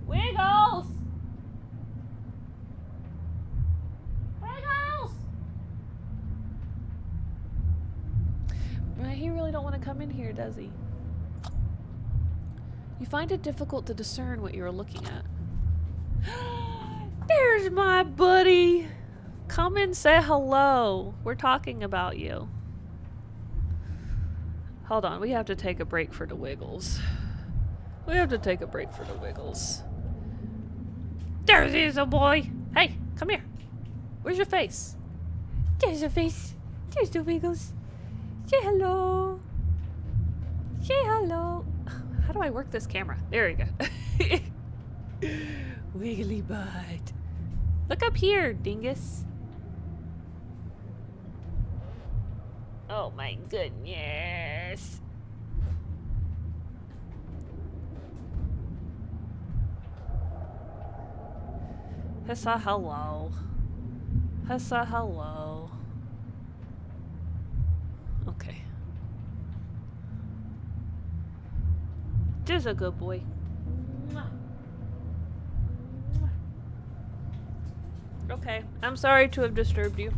Wiggles! Wiggles! He really don't want to come in here, does he? You find it difficult to discern what you're looking at. There's my buddy! Come and say hello. We're talking about you. Hold on, we have to take a break for the Wiggles. We have to take a break for the Wiggles. There's a boy! Hey, come here. Where's your face? There's your face. There's the Wiggles. Say hello. Say hello. How do I work this camera? There we go. Wiggly butt. Look up here, dingus. Oh my goodness. Hissa hello. Hissa hello. Okay. Just a good boy. Okay, I'm sorry to have disturbed you.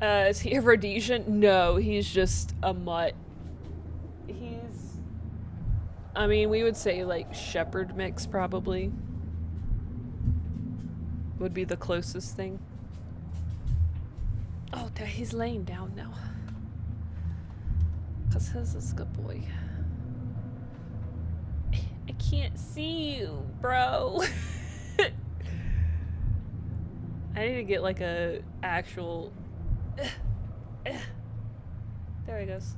Is he a Rhodesian? No, he's just a mutt. I mean, we would say like shepherd mix probably. Would be the closest thing. Oh, there, he's laying down now. Cause his is a good boy. I can't see you, bro. I need to get like a actual. There he goes.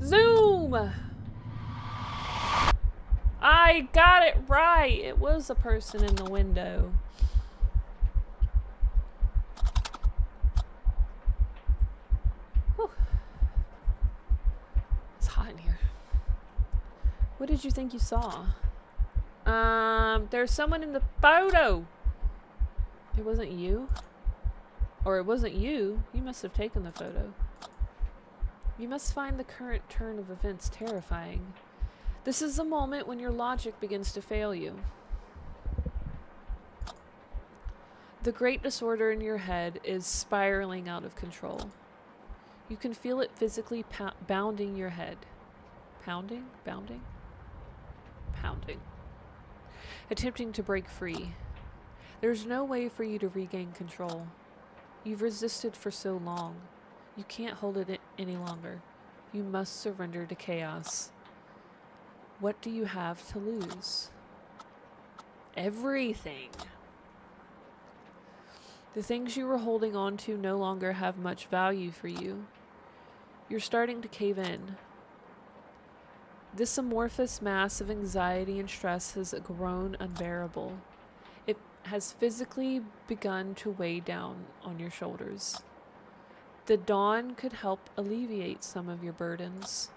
Zoom! I got it right! It was a person in the window. Whew. It's hot in here. What did you think you saw? There's someone in the photo! It wasn't you? Or it wasn't you. You must have taken the photo. You must find the current turn of events terrifying. This is the moment when your logic begins to fail you. The great disorder in your head is spiraling out of control. You can feel it physically bounding your head. Pounding? Bounding? Pounding. Attempting to break free. There's no way for you to regain control. You've resisted for so long. You can't hold it any longer. You must surrender to chaos. What do you have to lose? Everything. The things you were holding on to no longer have much value for you. You're starting to cave in. This amorphous mass of anxiety and stress has grown unbearable. It has physically begun to weigh down on your shoulders. The dawn could help alleviate some of your burdens,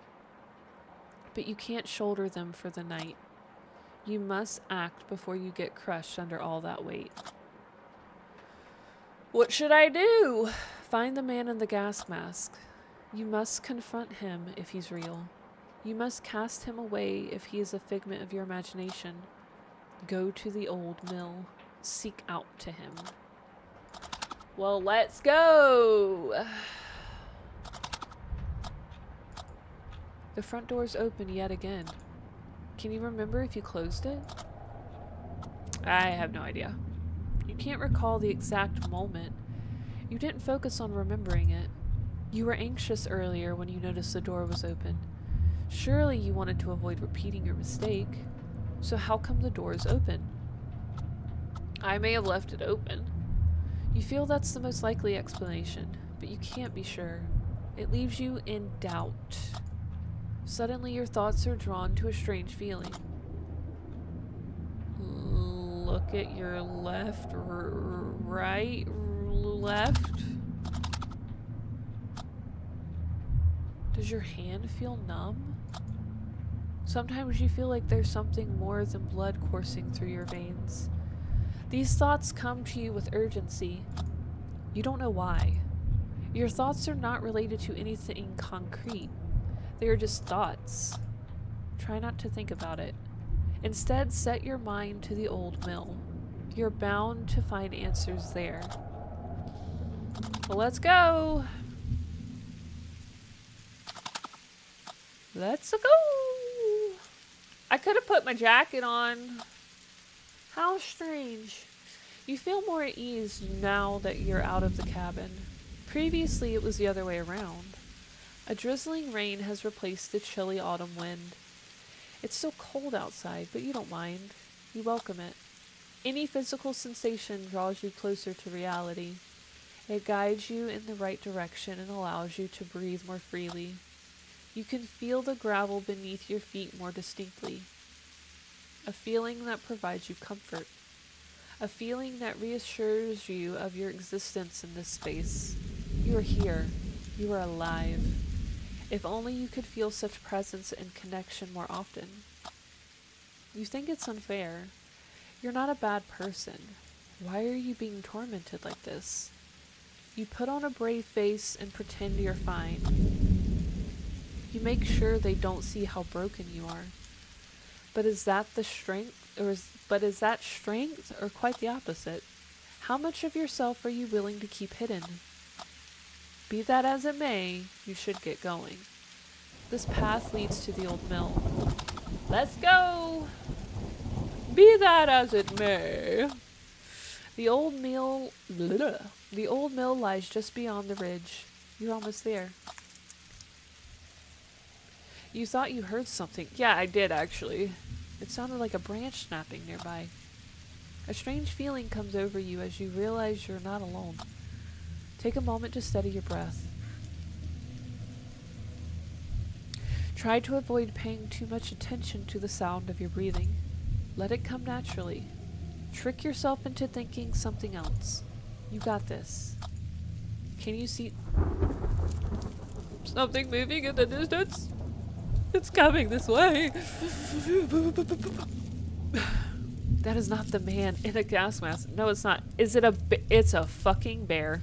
but you can't shoulder them for the night. You must act before you get crushed under all that weight. What should I do? Find the man in the gas mask. You must confront him if he's real. You must cast him away if he is a figment of your imagination. Go to the old mill. Seek out to him. Well, let's go! The front door's open yet again. Can you remember if you closed it? I have no idea. You can't recall the exact moment. You didn't focus on remembering it. You were anxious earlier when you noticed the door was open. Surely you wanted to avoid repeating your mistake. So how come the door is open? I may have left it open. You feel that's the most likely explanation, but you can't be sure. It leaves you in doubt. Suddenly your thoughts are drawn to a strange feeling. Look at your left, right, left. Does your hand feel numb? Sometimes you feel like there's something more than blood coursing through your veins. These thoughts come to you with urgency. You don't know why. Your thoughts are not related to anything concrete. They are just thoughts. Try not to think about it. Instead, set your mind to the old mill. You're bound to find answers there. Well, let's go! Let's go! I could have put my jacket on. How strange. You feel more at ease now that you're out of the cabin. Previously, it was the other way around. A drizzling rain has replaced the chilly autumn wind. It's still cold outside, but you don't mind. You welcome it. Any physical sensation draws you closer to reality. It guides you in the right direction and allows you to breathe more freely. You can feel the gravel beneath your feet more distinctly. A feeling that provides you comfort. A feeling that reassures you of your existence in this space. You are here. You are alive. If only you could feel such presence and connection more often. You think it's unfair. You're not a bad person. Why are you being tormented like this? You put on a brave face and pretend you're fine. You make sure they don't see how broken you are. But is that the strength, is that strength or quite the opposite? How much of yourself are you willing to keep hidden? Be that as it may, you should get going. This path leads to the old mill. Let's go! Be that as it may. The old mill lies just beyond the ridge. You're almost there. You thought you heard something. Yeah, I did actually. It sounded like a branch snapping nearby. A strange feeling comes over you as you realize you're not alone. Take a moment to steady your breath. Try to avoid paying too much attention to the sound of your breathing. Let it come naturally. Trick yourself into thinking something else. You got this. Can you see something moving in the distance? It's coming this way. That is not the man in a gas mask. No, it's not. Is it it's a fucking bear.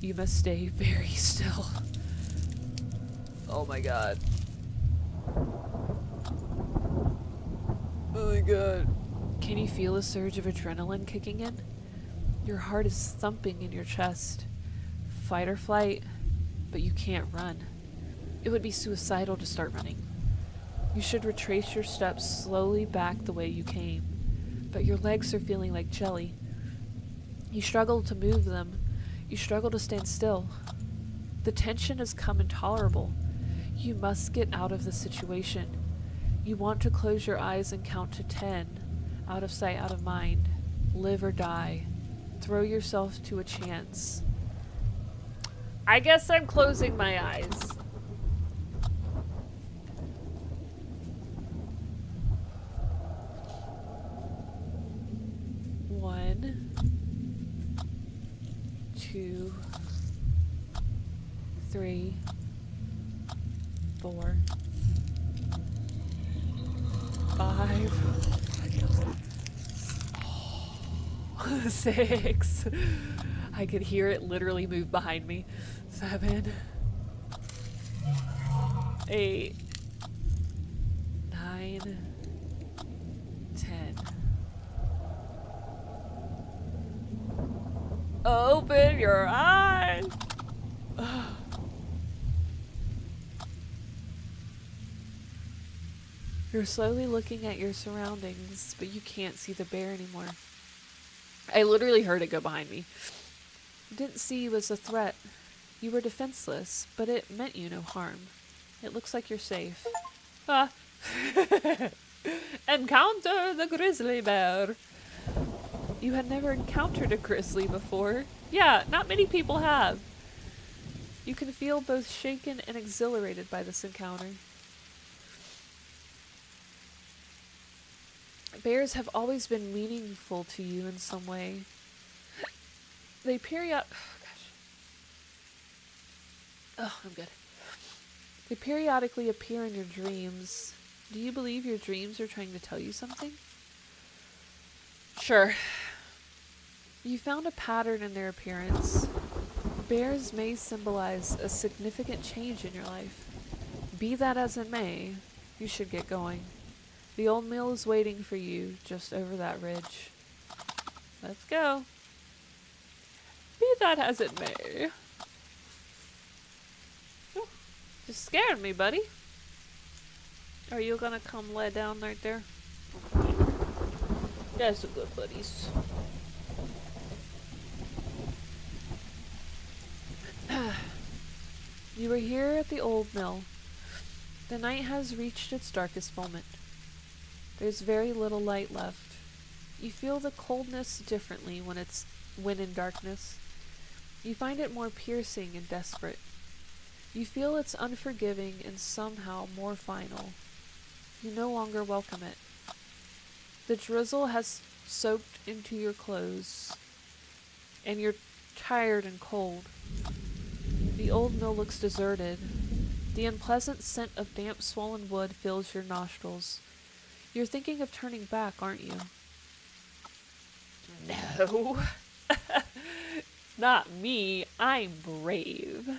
You must stay very still. Oh my god. Oh my god. Can you feel a surge of adrenaline kicking in? Your heart is thumping in your chest. Fight or flight, but you can't run. It would be suicidal to start running. You should retrace your steps slowly back the way you came, but your legs are feeling like jelly. You struggle to move them. You struggle to stand still. The tension has come intolerable. You must get out of the situation. You want to close your eyes and count to 10. Out of sight, out of mind. Live or die. Throw yourself to a chance. I guess I'm closing my eyes. One, two, three, 4, 5, 6. I could hear it literally move behind me. 7, 8, 9, 10. Open your eyes. You're slowly looking at your surroundings, but you can't see the bear anymore. I literally heard it go behind me. Didn't see you as a threat. You were defenseless, but it meant you no harm. It looks like you're safe. Ah. Encounter the grizzly bear. You had never encountered a grizzly before. Yeah, not many people have. You can feel both shaken and exhilarated by this encounter. Bears have always been meaningful to you in some way. They I'm good. They periodically appear in your dreams. Do you believe your dreams are trying to tell you something? Sure. You found a pattern in their appearance. Bears may symbolize a significant change in your life. Be that as it may, you should get going. The old mill is waiting for you just over that ridge. Let's go. Be that as it may. Oh, just scared me, buddy. Are you gonna come lay down right there? That's a good buddies. You are here at the old mill. The night has reached its darkest moment. There's very little light left. You feel the coldness differently when in darkness. You find it more piercing and desperate. You feel it's unforgiving and somehow more final. You no longer welcome it. The drizzle has soaked into your clothes, and you're tired and cold. The old mill looks deserted. The unpleasant scent of damp, swollen wood fills your nostrils. You're thinking of turning back, aren't you? No. Not me. I'm brave.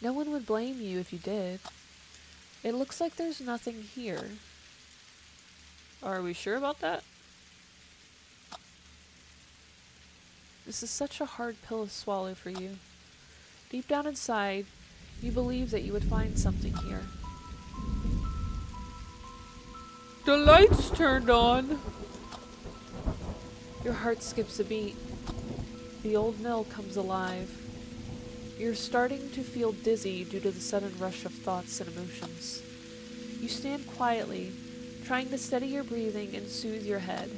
No one would blame you if you did. It looks like there's nothing here. Are we sure about that? This is such a hard pill to swallow for you. Deep down inside, you believe that you would find something here. The lights turned on. Your heart skips a beat. The old mill comes alive. You're starting to feel dizzy due to the sudden rush of thoughts and emotions. You stand quietly, trying to steady your breathing and soothe your head.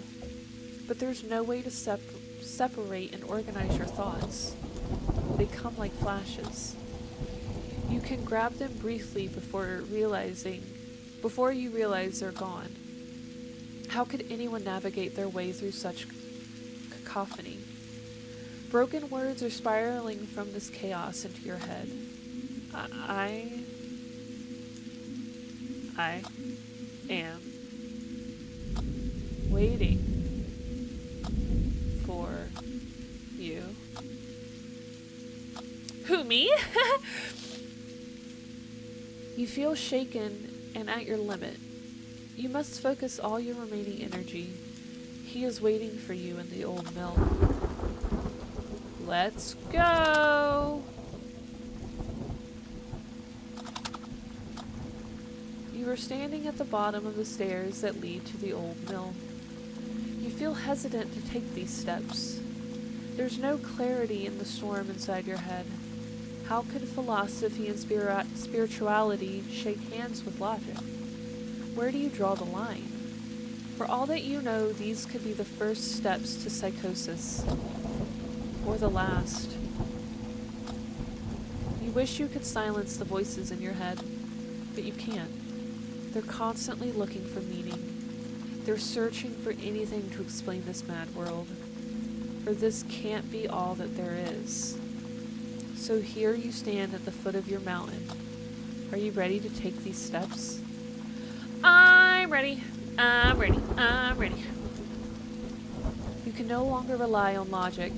But there's no way to separate and organize your thoughts. They come like flashes. You can grab them briefly before you realize they're gone. How could anyone navigate their way through such cacophony? Broken words are spiraling from this chaos into your head. I am waiting for you. Who, me? You feel shaken and at your limit. You must focus all your remaining energy. He is waiting for you in the old mill. Let's go! You are standing at the bottom of the stairs that lead to the old mill. You feel hesitant to take these steps. There's no clarity in the storm inside your head. How could philosophy and spirituality shake hands with logic? Where do you draw the line? For all that you know, these could be the first steps to psychosis. Or the last. You wish you could silence the voices in your head, but you can't. They're constantly looking for meaning. They're searching for anything to explain this mad world. For this can't be all that there is. So here you stand at the foot of your mountain. Are you ready to take these steps? I'm ready. I'm ready. I'm ready. You can no longer rely on logic.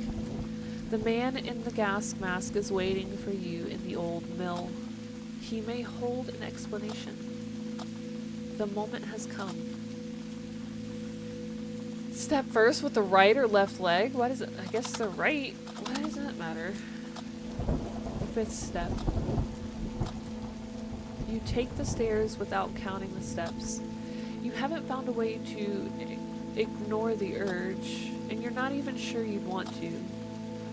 The man in the gas mask is waiting for you in the old mill. He may hold an explanation. The moment has come. Step first with the right or left leg? Why does it? I guess the right. Why does that matter? Fifth step. You take the stairs without counting the steps. You haven't found a way to ignore the urge, and you're not even sure you'd want to.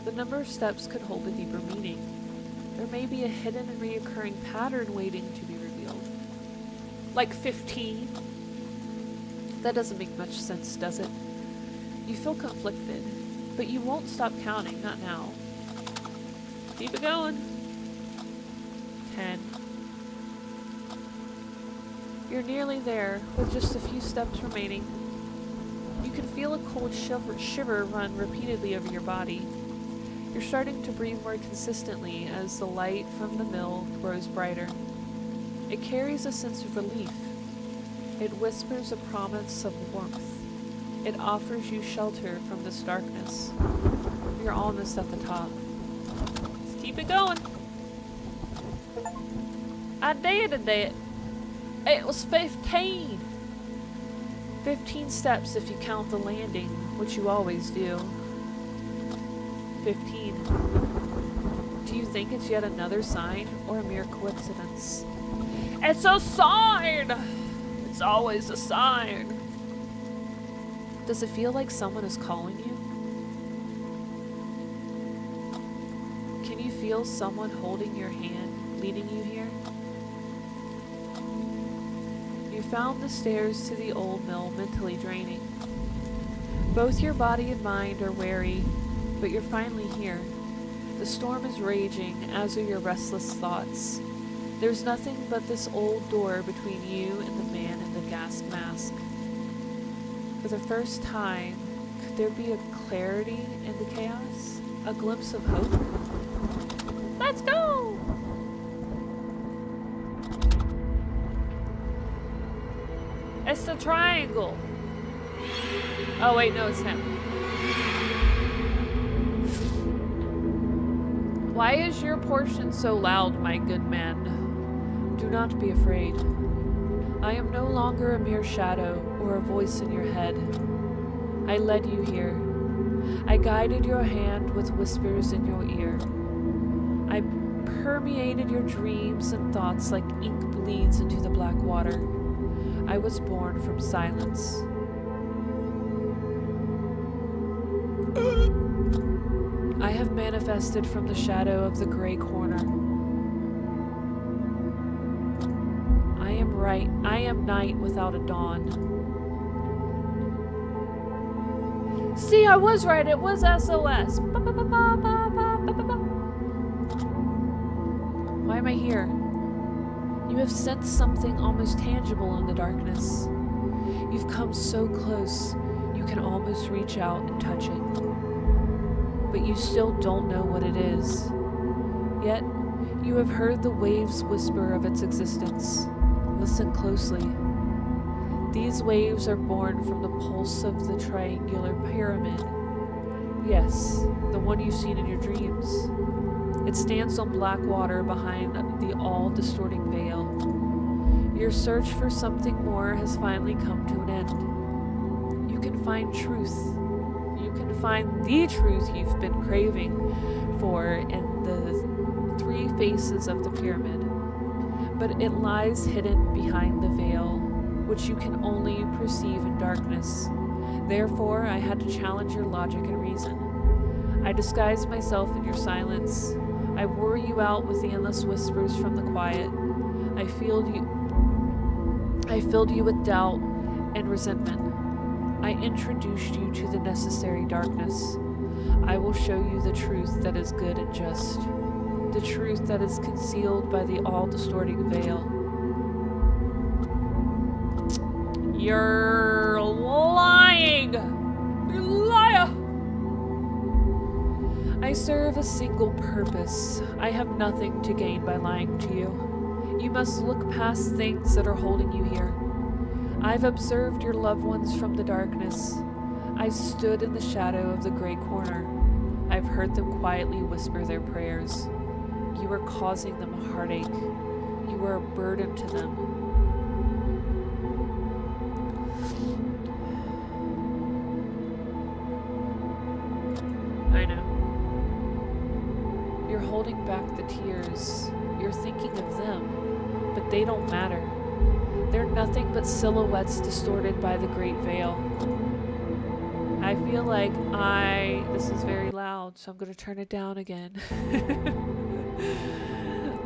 The number of steps could hold a deeper meaning. There may be a hidden and reoccurring pattern waiting to be revealed. Like 15. That doesn't make much sense, does it? You feel conflicted, but you won't stop counting, not now. Keep it going. 10. You're nearly there, with just a few steps remaining. You can feel a cold shiver run repeatedly over your body. You're starting to breathe more consistently as the light from the mill grows brighter. It carries a sense of relief. It whispers a promise of warmth. It offers you shelter from this darkness. You're almost at the top. Let's keep it going. I did it. It was 15. 15 steps if you count the landing, which you always do. 15. Do you think it's yet another sign or a mere coincidence? It's a sign! It's always a sign. Does it feel like someone is calling you? Can you feel someone holding your hand, leading you here? You found the stairs to the old mill mentally draining. Both your body and mind are weary, but you're finally here. The storm is raging, as are your restless thoughts. There's nothing but this old door between you and the man in the gas mask. For the first time, could there be a clarity in the chaos? A glimpse of hope? Let's go! It's the triangle. Oh wait, no, it's him. Why is your portion so loud, my good man? Do not be afraid. I am no longer a mere shadow or a voice in your head. I led you here. I guided your hand with whispers in your ear. I permeated your dreams and thoughts like ink bleeds into the black water. I was born from silence. I have manifested from the shadow of the gray corner. I am right. I am night without a dawn. See, I was right. It was SOS. Why am I here? You have sensed something almost tangible in the darkness. You've come so close, you can almost reach out and touch it. But you still don't know what it is. Yet, you have heard the waves whisper of its existence. Listen closely. These waves are born from the pulse of the triangular pyramid. Yes, the one you've seen in your dreams. It stands on black water behind the all-distorting veil. Your search for something more has finally come to an end. You can find truth. You can find the truth you've been craving for in the three faces of the pyramid. But it lies hidden behind the veil, which you can only perceive in darkness. Therefore, I had to challenge your logic and reason. I disguised myself in your silence. I wore you out with the endless whispers from the quiet. I filled you with doubt and resentment. I introduced you to the necessary darkness. I will show you the truth that is good and just. The truth that is concealed by the all-distorting veil. You're lying! You liar! I serve a single purpose. I have nothing to gain by lying to you. You must look past things that are holding you here. I've observed your loved ones from the darkness. I've stood in the shadow of the gray corner. I've heard them quietly whisper their prayers. You are causing them a heartache. You are a burden to them. I know. You're holding back the tears. You're thinking of them, but they don't matter. They're nothing but silhouettes distorted by the great veil. I feel like this is very loud, so I'm going to turn it down again.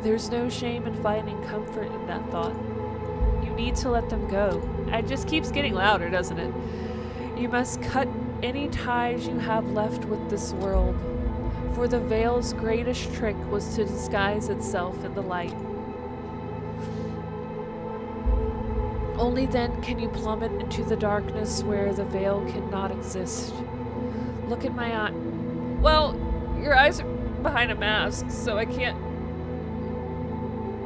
There's no shame in finding comfort in that thought. You need to let them go. It just keeps getting louder, doesn't it? You must cut any ties you have left with this world, for the veil's greatest trick was to disguise itself in the light. Only then can you plummet into the darkness where the veil cannot exist. Look at my eye. Well, your eyes are behind a mask, so I can't...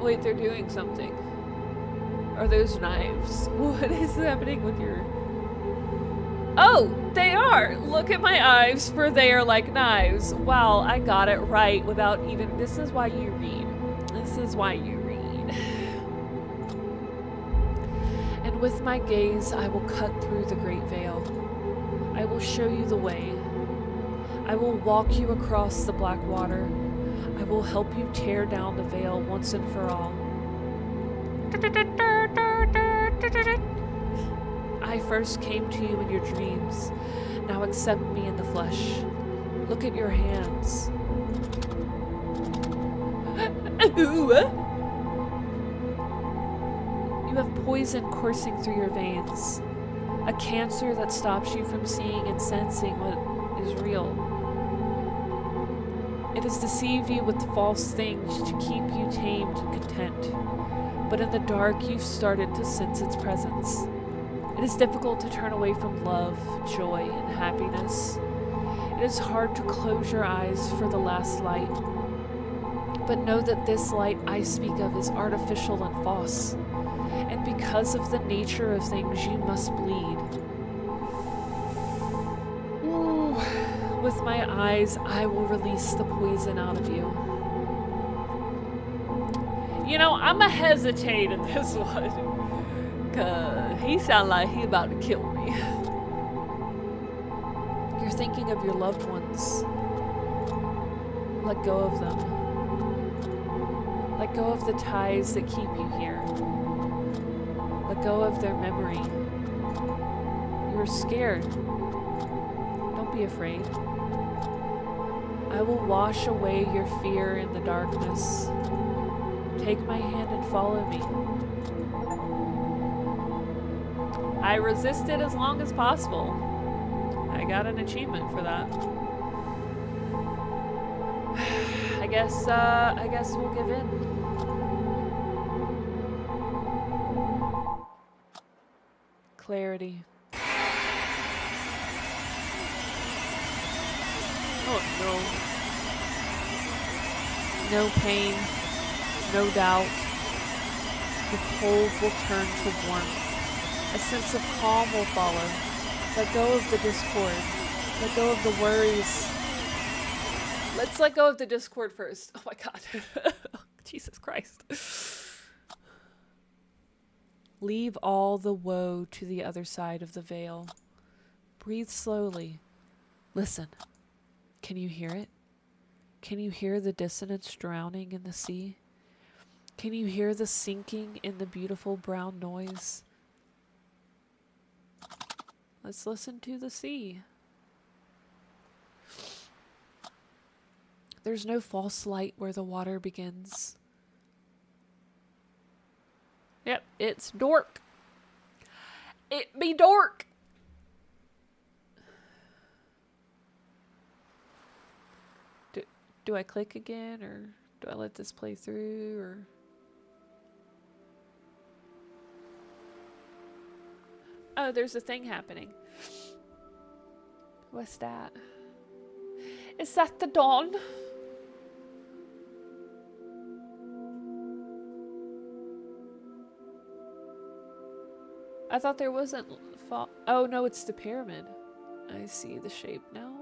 Wait, they're doing something. Are those knives? What is happening with your... Oh, they are! Look at my eyes, for they are like knives. Wow, I got it right without even... This is why you read. This is why you read. And with my gaze, I will cut through the great veil. I will show you the way. I will walk you across the black water. I will help you tear down the veil once and for all. I first came to you in your dreams. Now accept me in the flesh. Look at your hands. You have poison coursing through your veins. A cancer that stops you from seeing and sensing what is real. It has deceived you with false things to keep you tamed and content. But in the dark, you've started to sense its presence. It is difficult to turn away from love, joy, and happiness. It is hard to close your eyes for the last light. But know that this light I speak of is artificial and false. And because of the nature of things, you must bleed. Ooh. With my eyes, I will release the poison out of you. You know, I'ma hesitate in this one. Cause he sound like he about to kill me. You're thinking of your loved ones. Let go of them. Let go of the ties that keep you here. Let go of their memory. You're scared. Don't be afraid. I will wash away your fear in the darkness. Take my hand and follow me. I resisted as long as possible. I got an achievement for that. I guess we'll give in. Clarity. Oh no. No pain, no doubt. The cold will turn to warmth. A sense of calm will follow. Let go of the discord. Let go of the worries. Let's let go of the Discord first. Oh my god. Jesus Christ. Leave all the woe to the other side of the veil. Breathe slowly. Listen. Can you hear it? Can you hear the dissonance drowning in the sea? Can you hear the sinking in the beautiful brown noise? Let's listen to the sea. There's no false light where the water begins. Yep, it's dork. It be dork. Do I click again, or do I let this play through, or... Oh, there's a thing happening. What's that? Is that the dawn? I thought there wasn't fall. Oh no, it's the pyramid. I see the shape now.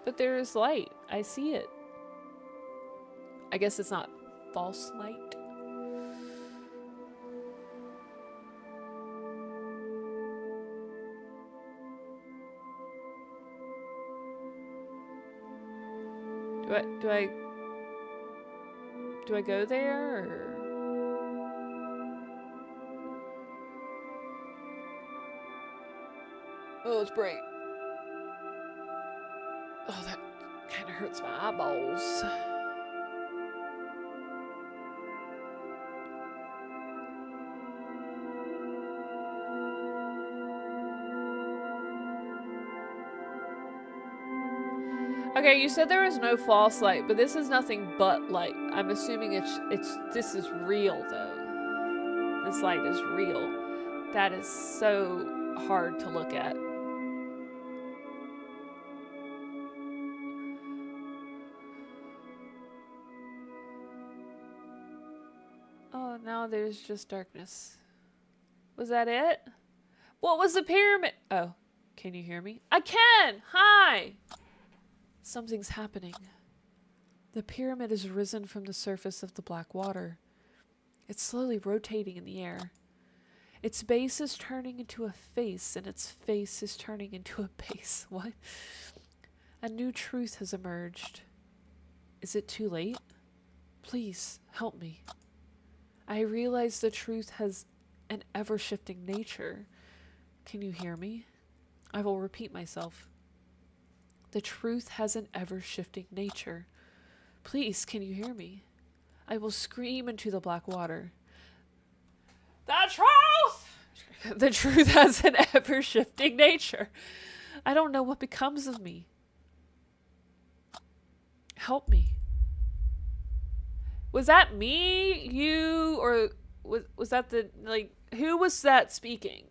But there is light. I see it. I guess it's not false light. Do I go there, or? Oh, it's bright. Oh, that kind of hurts my eyeballs. Okay, you said there was no false light, but this is nothing but light. I'm assuming this is real though. This light is real. That is so hard to look at. Oh, now there's just darkness. Was that it? What was the pyramid? Oh, can you hear me? I can! Hi! Something's happening. The pyramid has risen from the surface of the black water. It's slowly rotating in the air. Its base is turning into a face, and its face is turning into a base. What? A new truth has emerged. Is it too late? Please, help me. I realize the truth has an ever-shifting nature. Can you hear me? I will repeat myself. The truth has an ever-shifting nature. Please, can you hear me? I will scream into the black water. The truth! The truth has an ever-shifting nature. I don't know what becomes of me. Help me. Was that me, you, or was that the, like, who was that speaking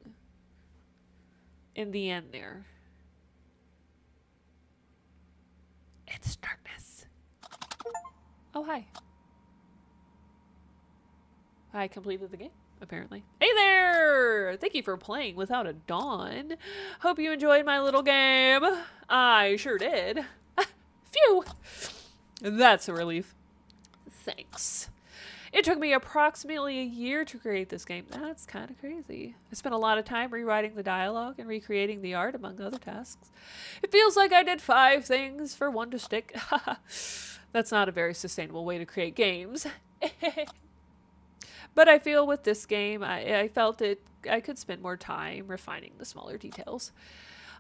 in the end there? It's darkness. Oh, hi. I completed the game, apparently. Hey there! Thank you for playing Without a Dawn. Hope you enjoyed my little game. I sure did. Phew! That's a relief. Thanks. It took me approximately a year to create this game. That's kind of crazy. I spent a lot of time rewriting the dialogue and recreating the art, among other tasks. It feels like I did 5 things for one to stick. That's not a very sustainable way to create games. But I feel with this game, I felt I could spend more time refining the smaller details.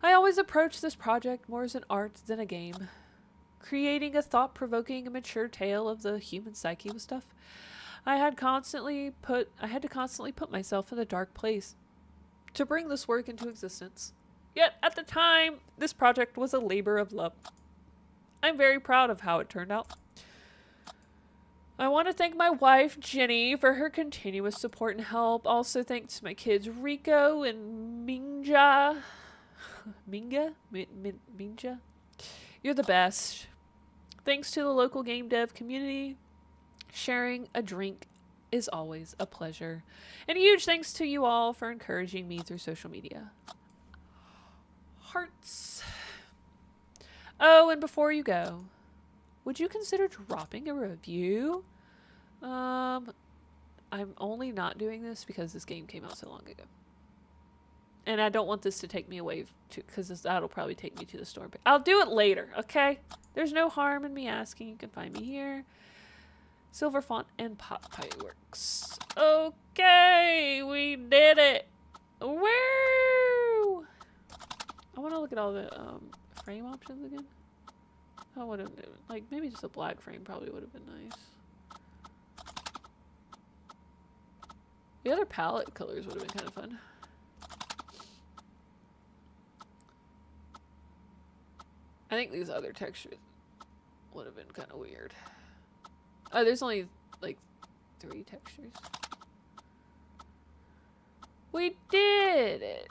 I always approach this project more as an art than a game. Creating a thought-provoking and mature tale of the human psyche was tough. I had to constantly put myself in a dark place to bring this work into existence. Yet, at the time, this project was a labor of love. I'm very proud of how it turned out. I want to thank my wife, Jenny, for her continuous support and help. Also, thanks to my kids, Rico and Minja. Minja? You're the best. Thanks to the local game dev community. Sharing a drink is always a pleasure. And a huge thanks to you all for encouraging me through social media. Hearts. Oh, and before you go, would you consider dropping a review? I'm only not doing this because this game came out so long ago. And I don't want this to take me away to, because that'll probably take me to the store. But I'll do it later, okay? There's no harm in me asking. You can find me here. Silver Font and Pop Pie Works. Okay, we did it. Woo! I want to look at all the frame options again. I would have, like, maybe just a black frame probably would have been nice. The other palette colors would have been kind of fun. I think these other textures would have been kind of weird. Oh, there's only like 3 textures. We did it!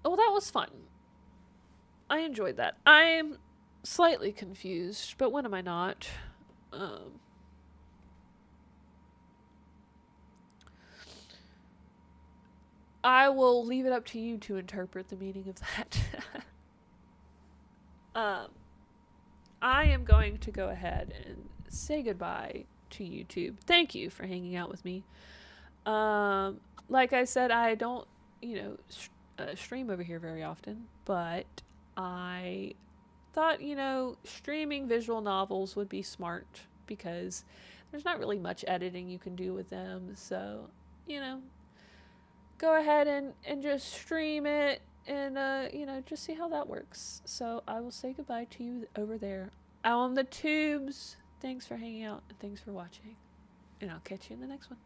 Oh, that was fun. I enjoyed that. I'm slightly confused, but when am I not? I will leave it up to you to interpret the meaning of that. I am going to go ahead and say goodbye to YouTube. Thank you for hanging out with me. Like I said, I don't, stream over here very often, but I thought, streaming visual novels would be smart because there's not really much editing you can do with them. So, go ahead and just stream it and, just see how that works. So I will say goodbye to you over there on the tubes. Thanks for hanging out and thanks for watching. And I'll catch you in the next one.